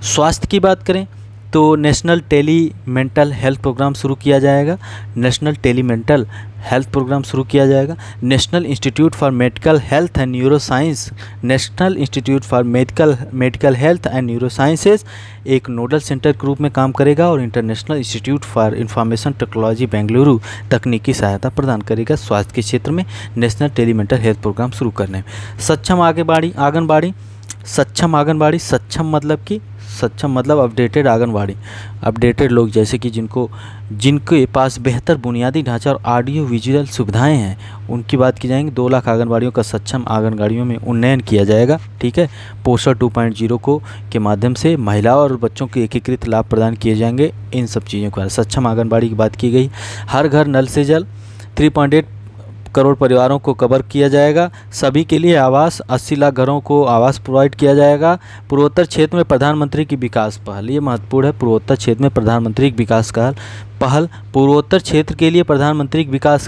स्वास्थ्य की बात करें तो national tele mental health programme शुरू किया जाएगा, national tele mental health programme शुरू किया जाएगा। National institute for medical health and neuroscience, national institute for medical health and neurosciences एक नोडल सेंटर के रूप में काम करेगा और international institute for information technology Bengaluru तकनीकी सहायता प्रदान करेगा स्वास्थ्य के क्षेत्र में national tele mental health programme शुरू करने में। सक्षम आंगनबाड़ी, सक्षम आंगनबाड़ी, सक्षम मतलब अपडेटेड आंगनबाड़ी, अपडेटेड लोग जैसे कि जिनके पास बेहतर बुनियादी ढांचा और ऑडियो विजुअल सुविधाएं हैं, उनकी बात की जाएंगी। 2 लाख आंगनबाड़ियों का सक्षम आंगनबाड़ियों में उन्नयन किया जाएगा, ठीक है। पोषण 2.0 को के माध्यम से महिलाओं और बच्चों के एकीकृत लाभ प्रदान किए जाएंगे। इन सब चीज़ों का सक्षम आंगनबाड़ी की बात की गई। हर घर नल से जल, 3.8 करोड़ परिवारों को कवर किया जाएगा। सभी के लिए आवास, 80 लाख घरों को आवास प्रोवाइड किया जाएगा। पूर्वोत्तर क्षेत्र में प्रधानमंत्री की विकास पहल, ये महत्वपूर्ण है। पूर्वोत्तर क्षेत्र में प्रधानमंत्री की विकास पहल, पूर्वोत्तर क्षेत्र के लिए प्रधानमंत्री की विकास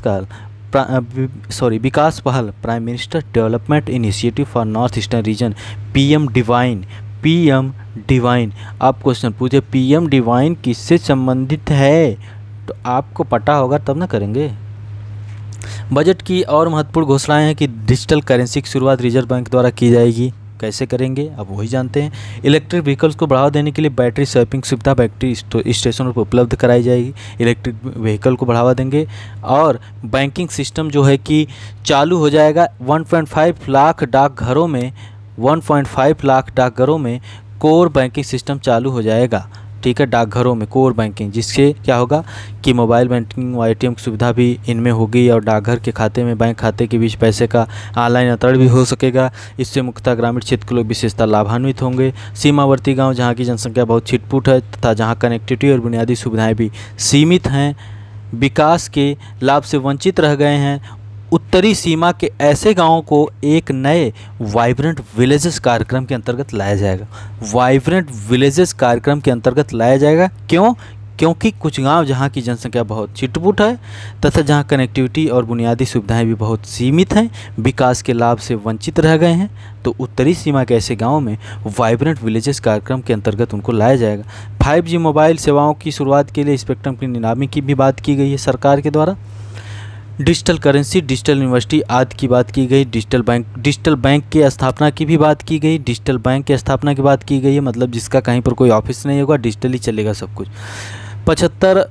पहल, prime minister development initiative for north eastern region, PM divine. आप क्वेश्चन पूछे पीएम डिवाइन किससे संबंधित है, तो आपको पता होगा तब ना करेंगे। बजट की और महत्वपूर्ण घोषणाएं हैं कि डिजिटल करेंसी की शुरुआत रिजर्व बैंक द्वारा की जाएगी। कैसे करेंगे अब वही जानते हैं। इलेक्ट्रिक व्हीकल्स को बढ़ावा देने के लिए बैटरी स्वैपिंग सुविधा बैटरी स्टेशनों पर उपलब्ध कराई जाएगी। इलेक्ट्रिक व्हीकल को बढ़ावा देंगे और बैंकिंग सिस्टम जो है कि चालू हो जाएगा। 1.5 लाख डाकघरों में कोर बैंकिंग सिस्टम चालू हो जाएगा, ठीक है, डाकघरों में कोर बैंकिंग, जिससे क्या होगा कि मोबाइल बैंकिंग व ATM की सुविधा भी इनमें होगी और डाकघर के खाते में बैंक खाते के बीच पैसे का ऑनलाइन अंतरण भी हो सकेगा। इससे मुख्यतः ग्रामीण क्षेत्र के लोग विशेषतः लाभान्वित होंगे। सीमावर्ती गांव जहां की जनसंख्या बहुत छिटपुट है तथा जहां कनेक्टिविटी और बुनियादी सुविधाएं भी सीमित हैं, विकास के लाभ से वंचित रह गए हैं, उत्तरी सीमा के ऐसे गांवों को एक नए वाइब्रेंट विलेजेस कार्यक्रम के अंतर्गत लाया जाएगा। वाइब्रेंट विलेजेस कार्यक्रम के अंतर्गत लाया जाएगा क्यों? क्योंकि कुछ गांव जहां की जनसंख्या बहुत छिटपुट है तथा जहां कनेक्टिविटी और बुनियादी सुविधाएं भी बहुत सीमित हैं, विकास के लाभ से वंचित रह गए हैं, तो उत्तरी सीमा के ऐसे गाँव में वाइब्रेंट विलेजेस कार्यक्रम के अंतर्गत उनको लाया जाएगा। 5G मोबाइल सेवाओं की शुरुआत के लिए स्पेक्ट्रम की नीलामी की भी बात की गई है सरकार के द्वारा। डिजिटल करेंसी, डिजिटल यूनिवर्सिटी आदि की बात की गई। डिजिटल बैंक की स्थापना की भी बात की गई। डिजिटल बैंक की स्थापना की बात की गई है, मतलब जिसका कहीं पर कोई ऑफिस नहीं होगा, डिजिटली चलेगा सब कुछ। 75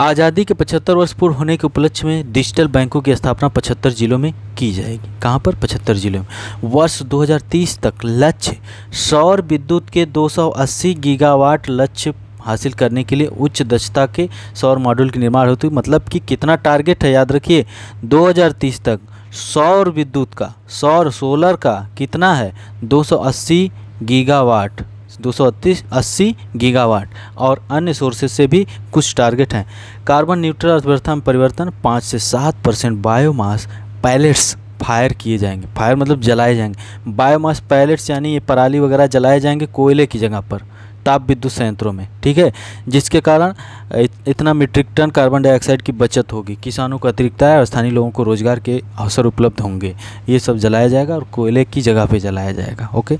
आज़ादी के 75 वर्ष पूर्ण होने के उपलक्ष्य में डिजिटल बैंकों की स्थापना 75 जिलों में की जाएगी। कहाँ पर? 75 जिलों में। वर्ष 2030 तक लक्ष्य सौर विद्युत के 280 गीगावाट लक्ष्य हासिल करने के लिए उच्च दक्षता के सौर मॉड्यूल की निर्माण होती है। मतलब कि कितना टारगेट है, याद रखिए, 2030 तक सौर विद्युत का, सोलर का कितना है? 280 गीगावाट, 280 गीगावाट, और अन्य सोर्सेज से भी कुछ टारगेट हैं। कार्बन न्यूट्रल अर्थव्यवस्था में परिवर्तन, 5 से 7% बायोमास पैलेट्स फायर किए जाएंगे। फायर मतलब जलाए जाएंगे। बायोमास पैलेट्स यानी ये पराली वगैरह जलाए जाएंगे कोयले की जगह पर ताप विद्युत संयंत्रों में, ठीक है, जिसके कारण इतना मीट्रिक टन कार्बन डाइऑक्साइड की बचत होगी, किसानों को अतिरिक्त आय और स्थानीय लोगों को रोजगार के अवसर उपलब्ध होंगे। ये सब जलाया जाएगा और कोयले की जगह पे जलाया जाएगा। ओके,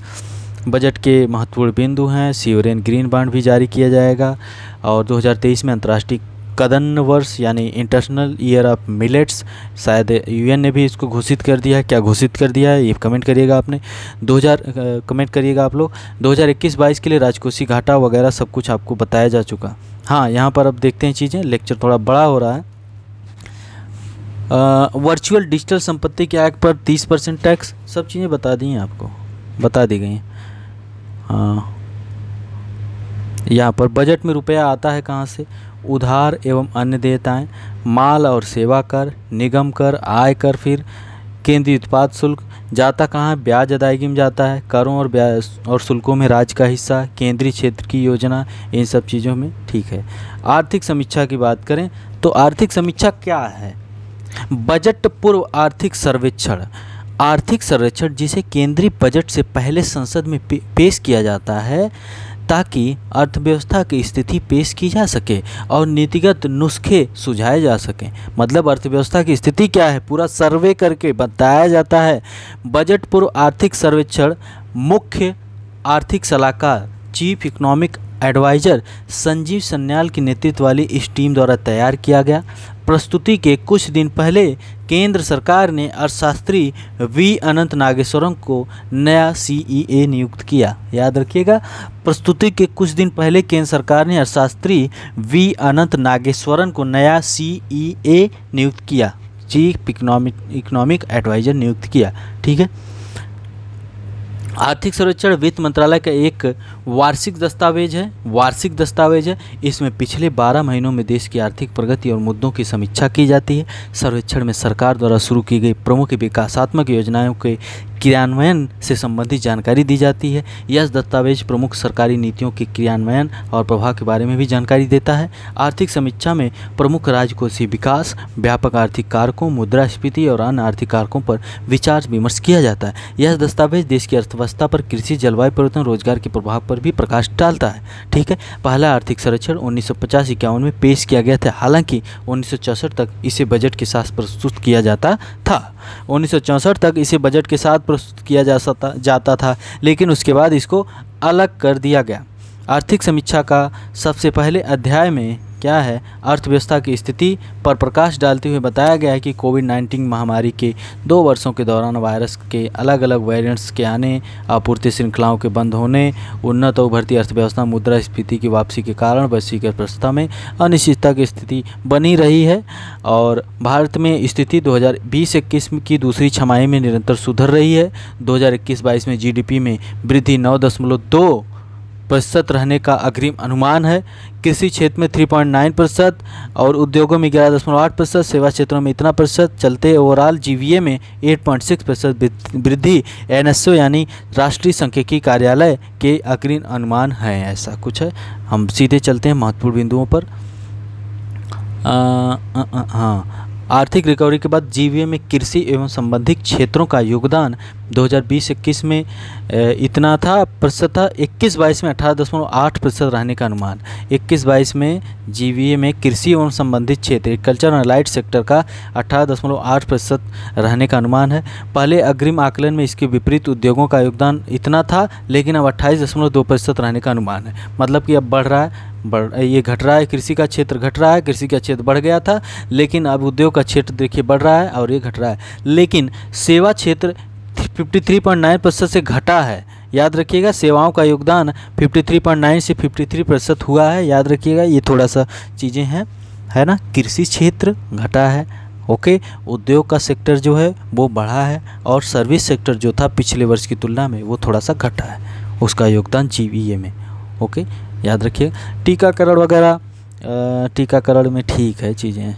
बजट के महत्वपूर्ण बिंदु हैं। सिवरेन ग्रीन बॉन्ड भी जारी किया जाएगा और 2023 में अंतर्राष्ट्रीय कदन्न वर्ष यानी इंटरनेशनल ईयर ऑफ मिलेट्स, शायद UN ने भी इसको घोषित कर दिया है। क्या घोषित कर दिया है ये कमेंट करिएगा आपने, कमेंट करिएगा आप लोग। 2021-22 के लिए राजकोषीय घाटा वगैरह सब कुछ आपको बताया जा चुका। हाँ, यहाँ पर अब देखते हैं चीज़ें, लेक्चर थोड़ा बड़ा हो रहा है। वर्चुअल डिजिटल संपत्ति के आय पर 30% टैक्स, सब चीज़ें बता दी हैं आपको, बता दी गई हैं। हाँ, यहाँ पर बजट में रुपया आता है कहाँ से? उधार एवं अन्य देयताएँ, माल और सेवा कर, निगम कर, आय कर, फिर केंद्रीय उत्पाद शुल्क। जाता कहाँ है? ब्याज अदायगी में जाता है, करों और ब्याज और शुल्कों में राज्य का हिस्सा, केंद्रीय क्षेत्र की योजना, इन सब चीज़ों में, ठीक है। आर्थिक समीक्षा की बात करें तो आर्थिक समीक्षा क्या है? बजट पूर्व आर्थिक सर्वेक्षण। आर्थिक सर्वेक्षण जिसे केंद्रीय बजट से पहले संसद में पेश किया जाता है ताकि अर्थव्यवस्था की स्थिति पेश की जा सके और नीतिगत नुस्खे सुझाए जा सकें। मतलब अर्थव्यवस्था की स्थिति क्या है पूरा सर्वे करके बताया जाता है। बजट पूर्व आर्थिक सर्वेक्षण मुख्य आर्थिक सलाहकार chief economic adviser Sanjeev Sanyal की नेतृत्व वाली इस टीम द्वारा तैयार किया गया। प्रस्तुति के कुछ दिन पहले केंद्र सरकार ने अर्थशास्त्री वी अनंत नागेश्वरम को नया CEA नियुक्त किया। याद रखिएगा, प्रस्तुति के कुछ दिन पहले केंद्र सरकार ने अर्थशास्त्री वी अनंत नागेश्वरन को नया CEA नियुक्त किया, चीफ इकोनॉमिक एडवाइजर नियुक्त किया, ठीक है। आर्थिक सर्वेक्षण वित्त मंत्रालय का एक वार्षिक दस्तावेज है। इसमें पिछले 12 महीनों में देश की आर्थिक प्रगति और मुद्दों की समीक्षा की जाती है। सर्वेक्षण में सरकार द्वारा शुरू की गई प्रमुख विकासात्मक योजनाओं के क्रियान्वयन से संबंधित जानकारी दी जाती है। यह दस्तावेज प्रमुख सरकारी नीतियों के क्रियान्वयन और प्रभाव के बारे में भी जानकारी देता है। आर्थिक समीक्षा में प्रमुख राजकोषीय विकास, व्यापक आर्थिक कारकों, मुद्रास्फीति और अन्य आर्थिक कारकों पर विचार विमर्श किया जाता है। यह दस्तावेज देश की अर्थव्यवस्था पर, कृषि, जलवायु परिवर्तन, रोजगार के प्रभाव पर भी प्रकाश डालता है, ठीक है। पहला आर्थिक सर्वेक्षण 1950-51 में पेश किया गया था। हालांकि 1964 तक इसे बजट के साथ प्रस्तुत किया जाता था। 1964 तक इसे बजट के साथ प्रस्तुत किया जाता था, लेकिन उसके बाद इसको अलग कर दिया गया। आर्थिक समीक्षा का सबसे पहले अध्याय में क्या है, अर्थव्यवस्था की स्थिति पर प्रकाश डालते हुए बताया गया है कि कोविड-19 महामारी के 2 वर्षों के दौरान वायरस के अलग अलग वेरिएंट्स के आने, आपूर्ति श्रृंखलाओं के बंद होने, उन्नत और उभरती अर्थव्यवस्था, मुद्रास्फीति की वापसी के कारण वैश्विक अर्थव्यवस्था में अनिश्चितता की स्थिति बनी रही है। और भारत में स्थिति 2020-21 की दूसरी छमाही में निरंतर सुधर रही है। 2021-22 में जीडीपी में वृद्धि 9.2% रहने का अग्रिम अनुमान है। कृषि क्षेत्र में 3.9% और उद्योगों में 11.8%, सेवा क्षेत्रों में इतना प्रतिशत चलते ओवरऑल जीवीए में 8.6% वृद्धि एनएसओ यानी राष्ट्रीय सांख्यिकी कार्यालय के अग्रिम अनुमान है। ऐसा कुछ है। हम सीधे चलते हैं महत्वपूर्ण बिंदुओं पर। हाँ, आर्थिक रिकवरी के बाद जीवीए में कृषि एवं संबंधित क्षेत्रों का योगदान 2020-21 में इतना था प्रतिशत था। 21-22 में 18.8% रहने का अनुमान। 21-22 में जीवीए में कृषि एवं संबंधित क्षेत्र एग्रीकल्चर और लाइट सेक्टर का 18.8% रहने का अनुमान है। पहले अग्रिम आकलन में इसके विपरीत उद्योगों का योगदान इतना था, लेकिन अब 28.2% रहने का अनुमान है। मतलब कि अब बढ़ रहा है, ये घट रहा है। कृषि का क्षेत्र घट रहा है, कृषि का क्षेत्र बढ़ गया था, लेकिन अब उद्योग का क्षेत्र देखिए बढ़ रहा है और ये घट रहा है। लेकिन सेवा क्षेत्र 53.9% से घटा है। याद रखिएगा, सेवाओं का योगदान 53.9 से 53% हुआ है। याद रखिएगा, ये थोड़ा सा चीज़ें हैं, है ना। कृषि क्षेत्र घटा है, ओके। उद्योग का सेक्टर जो है वो बढ़ा है और सर्विस सेक्टर जो था पिछले वर्ष की तुलना में वो थोड़ा सा घटा है, उसका योगदान जीवीए में, ओके। याद रखिए। टीकाकरण वगैरह, टीकाकरण में ठीक है चीज़ें।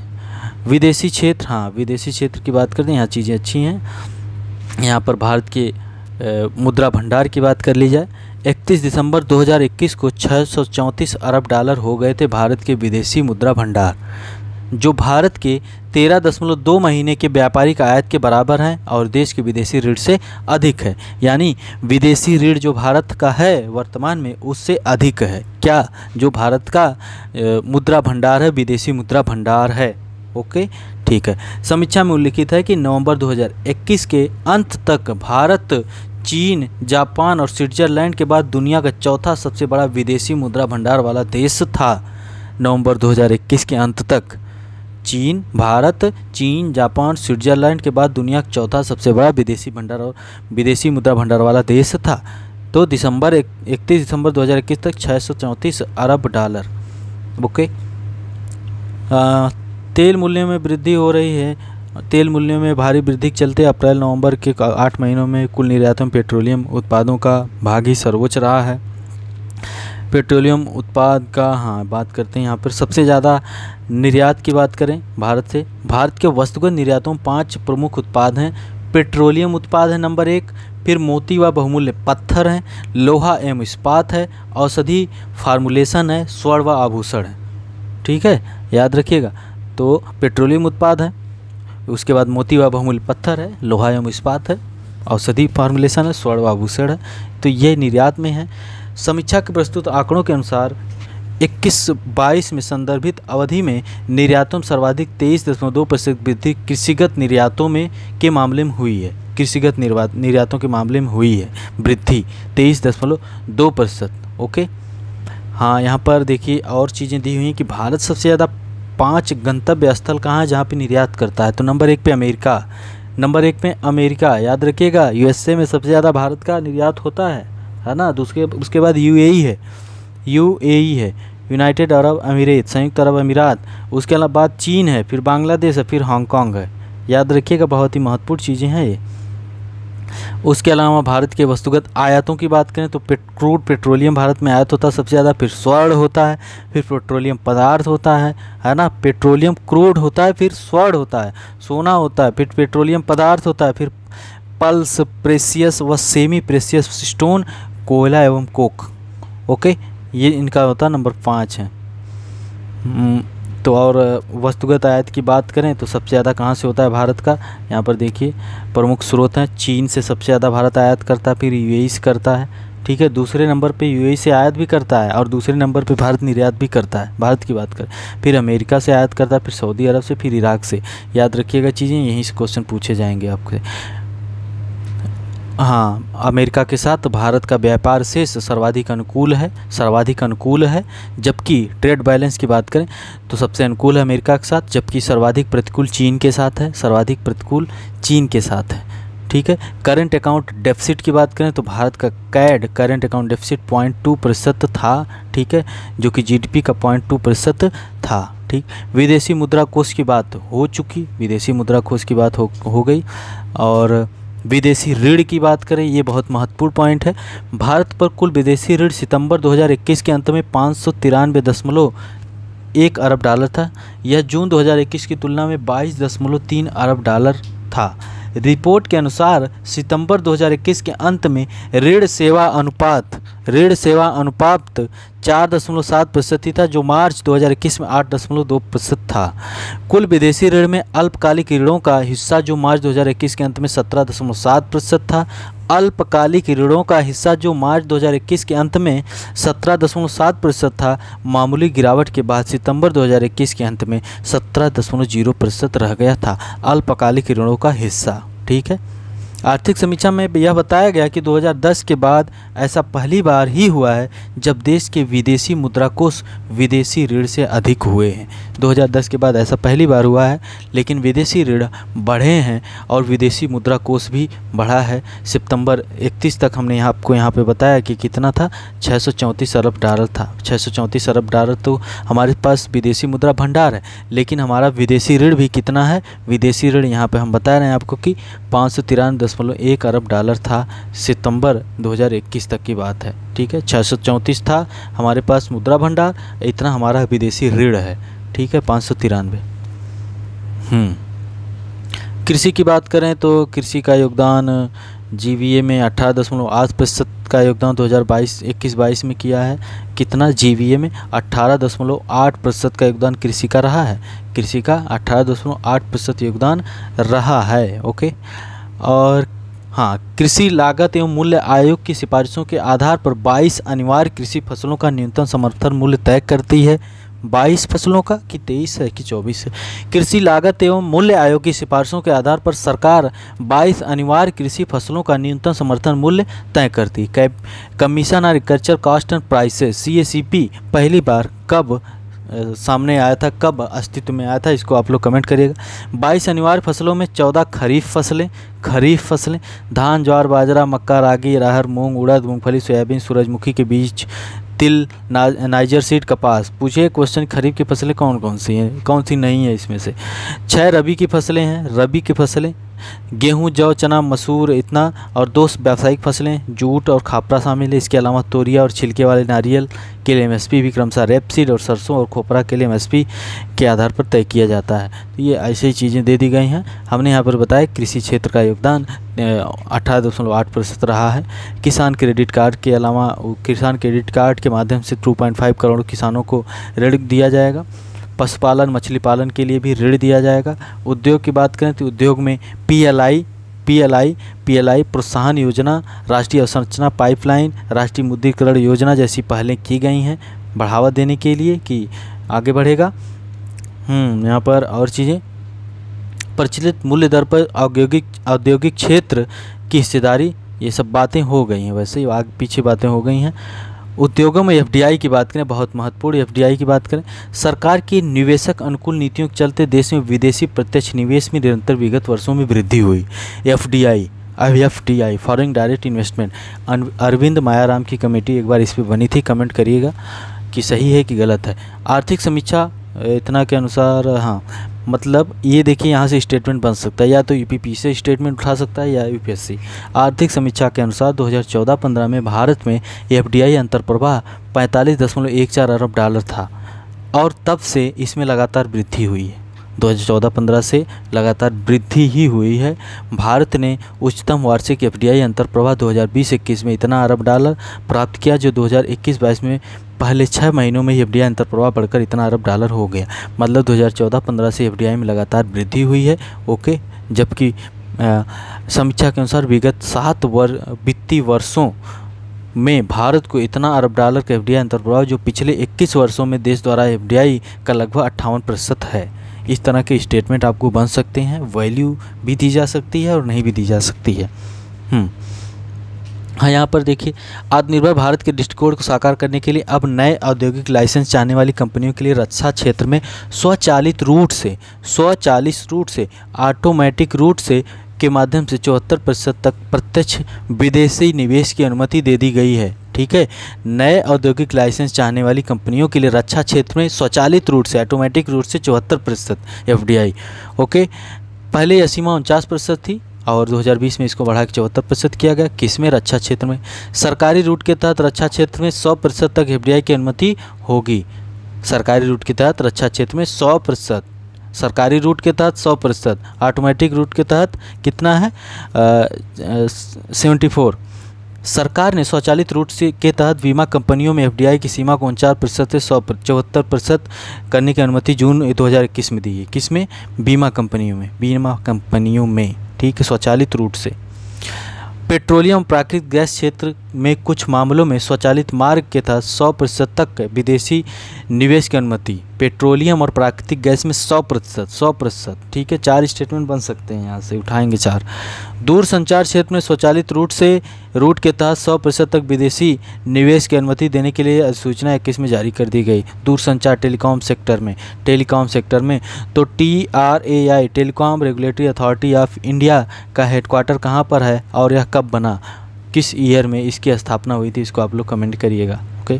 विदेशी क्षेत्र, हाँ विदेशी क्षेत्र की बात करते हैं, यहाँ चीज़ें अच्छी हैं। यहाँ पर भारत के मुद्रा भंडार की बात कर ली जाए, 31 दिसंबर 2021 को 634 अरब डॉलर हो गए थे भारत के विदेशी मुद्रा भंडार, जो भारत के 13.2 महीने के व्यापारिक आयात के बराबर हैं और देश के विदेशी ऋण से अधिक है। यानी विदेशी ऋण जो भारत का है वर्तमान में उससे अधिक है। क्या? जो भारत का मुद्रा भंडार है, विदेशी मुद्रा भंडार है, ओके ठीक है। समीक्षा में उल्लिखित है कि नवंबर 2021 के अंत तक भारत चीन, जापान और स्विट्जरलैंड के बाद दुनिया का चौथा सबसे बड़ा विदेशी मुद्रा भंडार वाला देश था। नवंबर 2021 के अंत तक भारत चीन, जापान, स्विट्जरलैंड के बाद दुनिया का चौथा सबसे बड़ा विदेशी भंडार और विदेशी मुद्रा भंडार वाला देश था। तो 31 दिसंबर 2021 तक 634 अरब डॉलर, ओके। तेल मूल्यों में वृद्धि हो रही है। तेल मूल्यों में भारी वृद्धि के चलते अप्रैल नवंबर के 8 महीनों में कुल निर्यातों में पेट्रोलियम उत्पादों का भाग ही सर्वोच्च रहा है। पेट्रोलियम उत्पाद का बात करते हैं यहाँ पर। सबसे ज़्यादा निर्यात की बात करें भारत से, भारत के वस्तुगत निर्यातों में 5 प्रमुख उत्पाद हैं। पेट्रोलियम उत्पाद है नंबर 1, फिर मोती व बहुमूल्य पत्थर हैं, लोहा एवं इस्पात है, औषधि फार्मुलेशन है, स्वर्ण व आभूषण है। ठीक है, याद रखिएगा। तो पेट्रोलियम उत्पाद है, उसके बाद मोती व बहुमूल्य पत्थर है, लोहा एवं इस्पात है, औषधि फार्मुलेशन है, स्वर्ण व आभूषण है। तो ये निर्यात में है। समीक्षा के प्रस्तुत आंकड़ों के अनुसार 21-22 में संदर्भित अवधि में निर्यातों में सर्वाधिक 23.2% वृद्धि कृषिगत निर्यातों में के मामले में हुई है। कृषिगत निर्यातों के मामले में हुई है वृद्धि 23.2%, ओके। हाँ, यहाँ पर देखिए और चीज़ें दी हुई हैं कि भारत सबसे ज़्यादा 5 गंतव्य स्थल कहाँ है जहाँ पे निर्यात करता है। तो नंबर 1 पे अमेरिका, नंबर 1 पे अमेरिका, याद रखिएगा। यूएसए में सबसे ज़्यादा भारत का निर्यात होता है ना। उसके बाद यूएई है, यूनाइटेड अरब अमीरात, संयुक्त अरब अमीरात। उसके अलावा बाद चीन है, फिर बांग्लादेश है, फिर हांगकांग है। याद रखिएगा, बहुत ही महत्वपूर्ण चीज़ें हैं ये। उसके अलावा भारत के वस्तुगत आयातों की बात करें तो क्रूड पेट्रोलियम भारत में आयात होता है सबसे ज़्यादा, फिर स्वर्ण होता है, फिर पेट्रोलियम पदार्थ होता है ना। पेट्रोलियम क्रूड होता है, फिर स्वर्ण होता है, सोना होता है, फिर पेट्रोलियम पदार्थ होता है, फिर पल्स, प्रेशियस व सेमी प्रेशियस स्टोन, कोयला एवं कोक, ओके। ये इनका होता नंबर 5 है। तो और वस्तुगत आयात की बात करें तो सबसे ज़्यादा कहाँ से होता है भारत का, यहाँ पर देखिए प्रमुख स्रोत हैं। चीन से सबसे ज़्यादा भारत आयात करता है, फिर यूएई से करता है, ठीक है। दूसरे नंबर पे यूएई से आयात भी करता है और दूसरे नंबर पे भारत निर्यात भी करता है, भारत की बात करें। फिर अमेरिका से आयात करता है, फिर सऊदी अरब से, फिर इराक से। याद रखिएगा चीज़ें, यहीं से क्वेश्चन पूछे जाएंगे आपसे। हाँ, अमेरिका के साथ भारत का व्यापार शेष सर्वाधिक अनुकूल है। जबकि ट्रेड बैलेंस की बात करें तो सबसे अनुकूल है अमेरिका के साथ, जबकि सर्वाधिक प्रतिकूल चीन के साथ है। ठीक है। करंट अकाउंट डेफिसिट की बात करें तो भारत का कैड करंट अकाउंट डेफिसिट 0.2% था। ठीक है, जो कि जीडीपी का 0.2% था। ठीक। विदेशी मुद्रा कोष की बात हो चुकी, हो गई। और विदेशी ऋण की बात करें, ये बहुत महत्वपूर्ण पॉइंट है। भारत पर कुल विदेशी ऋण सितंबर 2021 के अंत में 593.1 अरब डॉलर था। यह जून 2021 की तुलना में 22.3 अरब डॉलर था। रिपोर्ट के अनुसार सितंबर 2021 के अंत में ऋण सेवा अनुपात 4.7% था, जो मार्च 2021 में 8.2% था। कुल विदेशी ऋण में अल्पकालिक ऋणों का हिस्सा जो मार्च 2021 के अंत में 17.7% था। अल्पकालिक ऋणों का हिस्सा जो मार्च 2021 के अंत में 17.7% था, मामूली गिरावट के बाद सितंबर 2021 के अंत में 17.0% रह गया था अल्पकालिक ऋणों का हिस्सा। ठीक है। आर्थिक समीक्षा में यह बताया गया कि 2010 के बाद ऐसा पहली बार ही हुआ है जब देश के विदेशी मुद्रा कोष विदेशी ऋण से अधिक हुए हैं। 2010 के बाद ऐसा पहली बार हुआ है, लेकिन विदेशी ऋण बढ़े हैं और विदेशी मुद्रा कोष भी बढ़ा है। सितंबर 31 तक हमने आपको यहाँ पे बताया कि कितना था, 634 अरब डॉलर था। 634 अरब डॉलर तो हमारे पास विदेशी मुद्रा भंडार है, लेकिन हमारा विदेशी ऋण भी कितना है, विदेशी ऋण यहाँ पे हम बता रहे हैं आपको कि 593.1 अरब डॉलर था। सितंबर 2021 तक की बात है। ठीक है, 634 था हमारे पास मुद्रा भंडार, इतना हमारा विदेशी ऋण है। ठीक है, 593। कृषि की बात करें तो कृषि का योगदान जीवीए में 18.8% का योगदान 2021-22 में किया है। कितना, जीवीए में 18.8% का योगदान कृषि का रहा है। कृषि का 18.8% योगदान रहा है। ओके। और हाँ, कृषि लागत एवं मूल्य आयोग की सिफारिशों के आधार पर 22 अनिवार्य कृषि फसलों का न्यूनतम समर्थन मूल्य तय करती है। 22 फसलों का कि 23 है कि 24 है। कृषि लागत एवं मूल्य आयोग की सिफारिशों के आधार पर सरकार 22 अनिवार्य कृषि फसलों का न्यूनतम समर्थन मूल्य तय करती है। Commission on agriculture cost and prices CACP पहली बार कब सामने आया था, कब अस्तित्व में आया था, इसको आप लोग कमेंट करिएगा। 22 अनिवार्य फसलों में 14 खरीफ फसलें धान, ज्वार, बाजरा, मक्का, रागी, अरहर, मूंग, उड़द, मूंगफली, सोयाबीन, सूरजमुखी के बीज, तिल, नाइजर सीड, कपास। पूछिए क्वेश्चन, खरीफ की फसलें कौन कौन सी हैं, कौन सी नहीं है इसमें से। 6 रबी की फसलें, गेहूं, जौ, चना, मसूर, इतना, और 2 व्यावसायिक फसलें, जूट और खापरा शामिल है। इसके अलावा तोरिया और छिलके वाले नारियल के लिए MSP भी क्रमशः रेपसीड और सरसों और खोपरा के लिए MSP के आधार पर तय किया जाता है। तो ये ऐसी चीज़ें दे दी गई हैं। हमने यहाँ पर बताया कृषि क्षेत्र का योगदान 18.8% रहा है। किसान क्रेडिट कार्ड के अलावा किसान क्रेडिट कार्ड के माध्यम से 2.5 करोड़ किसानों को ऋण दिया जाएगा। पशुपालन, मछली पालन के लिए भी ऋण दिया जाएगा। उद्योग की बात करें तो उद्योग में PLI प्रोत्साहन योजना, राष्ट्रीय अवसंरचना पाइपलाइन, राष्ट्रीय मुद्रीकरण योजना जैसी पहलें की गई हैं बढ़ावा देने के लिए कि आगे बढ़ेगा। यहाँ पर और चीज़ें, प्रचलित मूल्य दर पर औद्योगिक क्षेत्र की हिस्सेदारी, ये सब बातें हो गई हैं। वैसे ही आगे पीछे बातें हो गई हैं। उद्योगों में FDI की बात करें, बहुत महत्वपूर्ण FDI की बात करें, सरकार की निवेशक अनुकूल नीतियों के चलते देश में विदेशी प्रत्यक्ष निवेश में निरंतर विगत वर्षों में वृद्धि हुई। FDI foreign direct investment, Arvind Mayaram की कमेटी एक बार इस पर बनी थी, कमेंट करिएगा कि सही है कि गलत है। आर्थिक समीक्षा इतना के अनुसार, हाँ मतलब ये देखिए यहाँ से स्टेटमेंट बन सकता है, या तो UPP से स्टेटमेंट उठा सकता है या UPSC। आर्थिक समीक्षा के अनुसार 2014-15 में भारत में FDI अंतर्प्रवाह 45.14 अरब डॉलर था और तब से इसमें लगातार वृद्धि हुई है। 2014-15 से लगातार वृद्धि ही हुई है। भारत ने उच्चतम वार्षिक FDI अंतर्प्रवाह 2020-21 में इतना अरब डॉलर प्राप्त किया, जो 2021-22 में पहले 6 महीनों में ही FDI अंतर्प्रवाह बढ़कर इतना अरब डॉलर हो गया। मतलब 2014-15 से FDI में लगातार वृद्धि हुई है। ओके। जबकि समीक्षा के अनुसार विगत 7 वित्तीय वर्षों में भारत को इतना अरब डॉलर का FDI अंतर्प्रवाह, जो पिछले 21 वर्षों में देश द्वारा FDI का लगभग 58% है। इस तरह के स्टेटमेंट आपको बन सकते हैं, वैल्यू भी दी जा सकती है और नहीं भी दी जा सकती है। हाँ, यहाँ पर देखिए, आत्मनिर्भर भारत के दृष्टिकोण को साकार करने के लिए अब नए औद्योगिक लाइसेंस चाहने वाली कंपनियों के लिए रक्षा क्षेत्र में स्वचालित रूट से ऑटोमेटिक रूट से के माध्यम से 74% तक प्रत्यक्ष विदेशी निवेश की अनुमति दे दी गई है। ठीक है, नए औद्योगिक लाइसेंस चाहने वाली कंपनियों के लिए रक्षा क्षेत्र में स्वचालित रूट से ऑटोमेटिक रूट से 74% FDI। ओके, पहले यह सीमा 49% थी और 2020 में इसको बढ़ा के 74% किया गया। किसमें? रक्षा क्षेत्र में। सरकारी रूट के तहत रक्षा क्षेत्र में 100% तक FDI की अनुमति होगी। सरकारी रूट के तहत रक्षा क्षेत्र में 100%, सरकारी रूट के तहत 100%, ऑटोमेटिक रूट के तहत कितना है? 74। सरकार ने स्वचालित रूट से के तहत बीमा कंपनियों में FDI की सीमा को 49% से 74% करने की अनुमति जून 2021 में दी है। किसमें? बीमा कंपनियों में। ठीक है, स्वचालित रूट से। पेट्रोलियम प्राकृतिक गैस क्षेत्र में कुछ मामलों में स्वचालित मार्ग के तहत 100% तक विदेशी निवेश की अनुमति। पेट्रोलियम और प्राकृतिक गैस में 100%। ठीक है, 4 स्टेटमेंट बन सकते हैं, यहाँ से उठाएंगे 4। दूर संचार क्षेत्र में स्वचालित रूट के तहत 100% तक विदेशी निवेश की अनुमति देने के लिए अधिसूचना 21 में जारी कर दी गई। दूर संचार टेलीकॉम सेक्टर में तो TRAI telecom regulatory authority of India का हेडक्वार्टर कहाँ पर है और यह कब बना, किस ईयर में इसकी स्थापना हुई थी, इसको आप लोग कमेंट करिएगा। ओके,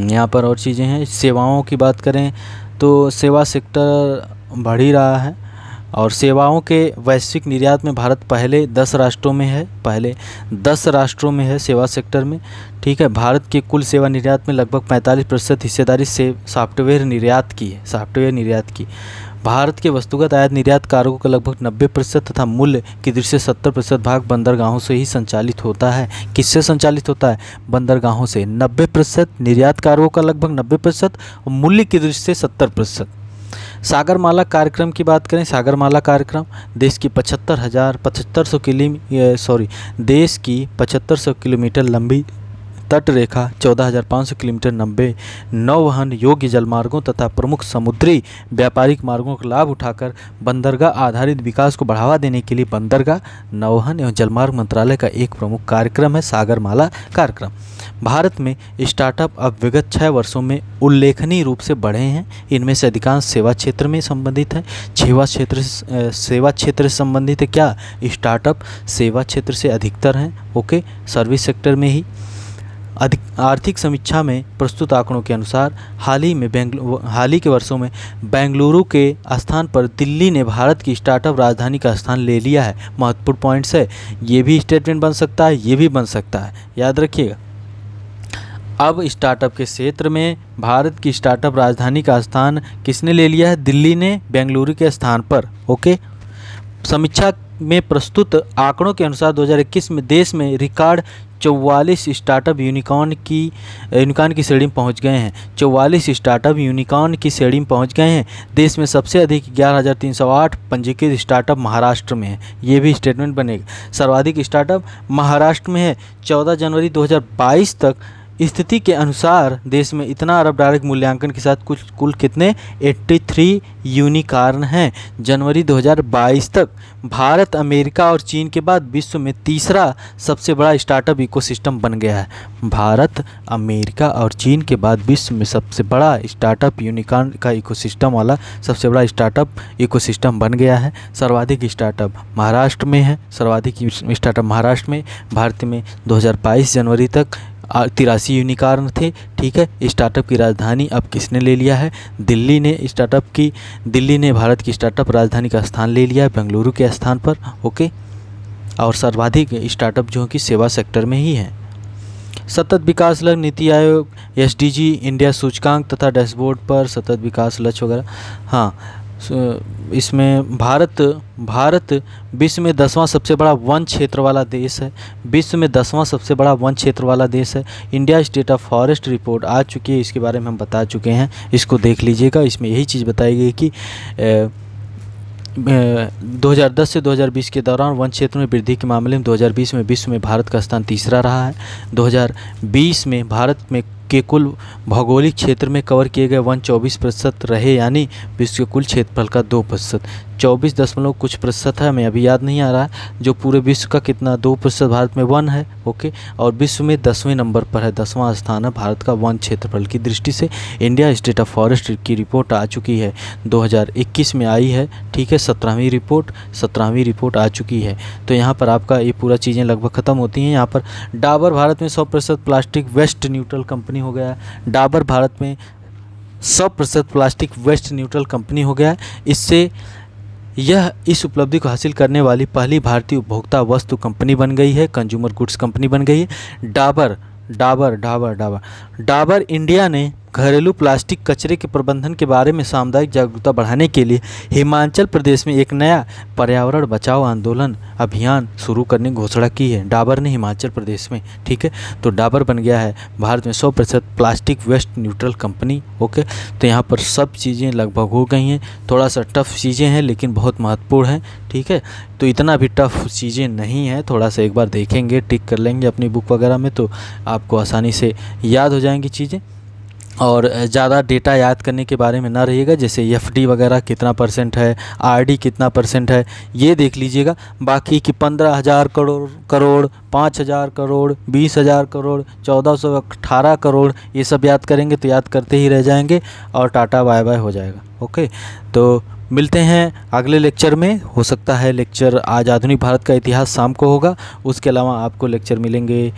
यहाँ पर और चीज़ें हैं। सेवाओं की बात करें तो सेवा सेक्टर बढ़ ही रहा है और सेवाओं के वैश्विक निर्यात में भारत पहले 10 राष्ट्रों में है सेवा सेक्टर में। ठीक है, भारत के कुल सेवा निर्यात में लगभग 45% हिस्सेदारी से सॉफ्टवेयर निर्यात की। भारत के वस्तुगत आयात निर्यात कार्यों का लगभग 90% तथा मूल्य की दृष्टि से 70% भाग बंदरगाहों से ही संचालित होता है। किससे संचालित होता है? बंदरगाहों से। 90% निर्यात कार्यों का लगभग 90% और मूल्य की दृष्टि से 70%। सागरमाला कार्यक्रम की बात करें, सागरमाला कार्यक्रम देश की 7500 किलोमीटर लंबी तट रेखा, 14,500 किलोमीटर लंबे नौवहन योग्य जलमार्गों तथा प्रमुख समुद्री व्यापारिक मार्गों का लाभ उठाकर बंदरगाह आधारित विकास को बढ़ावा देने के लिए बंदरगाह, नौवहन एवं जलमार्ग मंत्रालय का एक प्रमुख कार्यक्रम है सागरमाला कार्यक्रम। भारत में स्टार्टअप अब विगत 6 वर्षों में उल्लेखनीय रूप से बढ़े हैं। इनमें से अधिकांश सेवा क्षेत्र में संबंधित है। सेवा क्षेत्र से संबंधित है क्या? स्टार्टअप सेवा क्षेत्र से अधिकतर हैं। ओके, सर्विस सेक्टर में ही। आर्थिक समीक्षा में प्रस्तुत आंकड़ों के अनुसार हाल ही के वर्षों में बेंगलुरु के स्थान पर दिल्ली ने भारत की स्टार्टअप राजधानी का स्थान ले लिया है। महत्वपूर्ण पॉइंट्स है, ये भी स्टेटमेंट बन सकता है, ये भी बन सकता है, याद रखिएगा। अब स्टार्टअप के क्षेत्र में भारत की स्टार्टअप राजधानी का स्थान किसने ले लिया है? दिल्ली ने बेंगलुरु के स्थान पर। ओके, समीक्षा में प्रस्तुत आंकड़ों के अनुसार 2021 में देश में रिकॉर्ड 44 स्टार्टअप यूनिकॉर्न की श्रेणी में पहुंच गए हैं। 44 स्टार्टअप यूनिकॉर्न की श्रेणी में पहुंच गए हैं। देश में सबसे अधिक 11,308 पंजीकृत स्टार्टअप महाराष्ट्र में है। ये भी स्टेटमेंट बनेगा। सर्वाधिक स्टार्टअप महाराष्ट्र में है। 14 जनवरी 2022 तक स्थिति के अनुसार देश में इतना अरब डायरेक्ट मूल्यांकन के साथ कुल कितने 83 यूनिकॉर्न हैं। जनवरी 2022 तक भारत अमेरिका और चीन के बाद विश्व में तीसरा सबसे बड़ा स्टार्टअप इकोसिस्टम बन गया है। भारत अमेरिका और चीन के बाद विश्व में सबसे बड़ा स्टार्टअप यूनिकॉर्न का इकोसिस्टम वाला सबसे बड़ा स्टार्टअप इकोसिस्टम बन गया है। सर्वाधिक स्टार्टअप महाराष्ट्र में है। भारत में 2022 जनवरी तक 83 यूनिकॉर्न थे। ठीक है, स्टार्टअप की राजधानी अब किसने ले लिया है? दिल्ली ने भारत की स्टार्टअप राजधानी का स्थान ले लिया है बेंगलुरु के स्थान पर। ओके, और सर्वाधिक स्टार्टअप जो कि सेवा सेक्टर में ही है। सतत विकास लक्ष्य, नीति आयोग, SDG, इंडिया सूचकांक तथा डैशबोर्ड पर सतत विकास लक्ष्य वगैरह। हाँ, इसमें भारत विश्व में 10वां सबसे बड़ा वन क्षेत्र वाला देश है। India state of forest report आ चुकी है, इसके बारे में हम बता चुके हैं, इसको देख लीजिएगा। इसमें यही चीज़ बताई गई कि 2010 से 2020 के दौरान वन क्षेत्र में वृद्धि के मामले में 2020 में विश्व में भारत का स्थान तीसरा रहा है। 2020 में भारत में के कुल भौगोलिक क्षेत्र में कवर किए गए वन 24% रहे, यानी विश्व के कुल क्षेत्रफल का 2%। 24 दशमलव कुछ प्रतिशत है, हमें अभी याद नहीं आ रहा है, जो पूरे विश्व का कितना 2% भारत में वन है। ओके, और विश्व में 10वें नंबर पर है, 10वां स्थान है भारत का वन क्षेत्रफल की दृष्टि से। इंडिया स्टेट ऑफ फॉरेस्ट की रिपोर्ट आ चुकी है, 2021 में आई है, ठीक है, 17वीं रिपोर्ट आ चुकी है। तो यहाँ पर आपका ये पूरा चीज़ें लगभग ख़त्म होती हैं। यहाँ पर डाबर भारत में 100% प्लास्टिक वेस्ट न्यूट्रल कंपनी हो गया है। डाबर भारत में 100% प्लास्टिक वेस्ट न्यूट्रल कंपनी हो गया है। इससे यह इस उपलब्धि को हासिल करने वाली पहली भारतीय उपभोक्ता वस्तु कंपनी बन गई है, कंज्यूमर गुड्स कंपनी बन गई है। डाबर इंडिया ने घरेलू प्लास्टिक कचरे के प्रबंधन के बारे में सामुदायिक जागरूकता बढ़ाने के लिए हिमाचल प्रदेश में एक नया पर्यावरण बचाओ आंदोलन अभियान शुरू करने की घोषणा की है, डाबर ने हिमाचल प्रदेश में, ठीक है। तो डाबर बन गया है भारत में 100% plastic waste neutral company. Okay, तो यहाँ पर सब चीज़ें लगभग हो गई हैं, थोड़ा सा टफ चीज़ें हैं लेकिन बहुत महत्वपूर्ण हैं, ठीक है। तो इतना भी टफ चीज़ें नहीं है, थोड़ा सा एक बार देखेंगे, टिक कर लेंगे अपनी बुक वगैरह में तो आपको आसानी से याद हो जाएंगी चीज़ें। और ज़्यादा डेटा याद करने के बारे में ना रहिएगा, जैसे एफडी वगैरह कितना % है, आरडी कितना % है, ये देख लीजिएगा। बाकी कि 15,000 करोड़ 5,000 करोड़ 20,000 करोड़ 1,418 करोड़ ये सब याद करेंगे तो याद करते ही रह जाएंगे और टाटा बाय बाय हो जाएगा। ओके, तो मिलते हैं अगले लेक्चर में। हो सकता है लेक्चर आज आधुनिक भारत का इतिहास शाम को होगा, उसके अलावा आपको लेक्चर मिलेंगे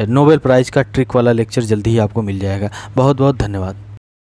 नोबेल प्राइज़ का ट्रिक वाला लेक्चर जल्दी ही आपको मिल जाएगा। बहुत बहुत धन्यवाद।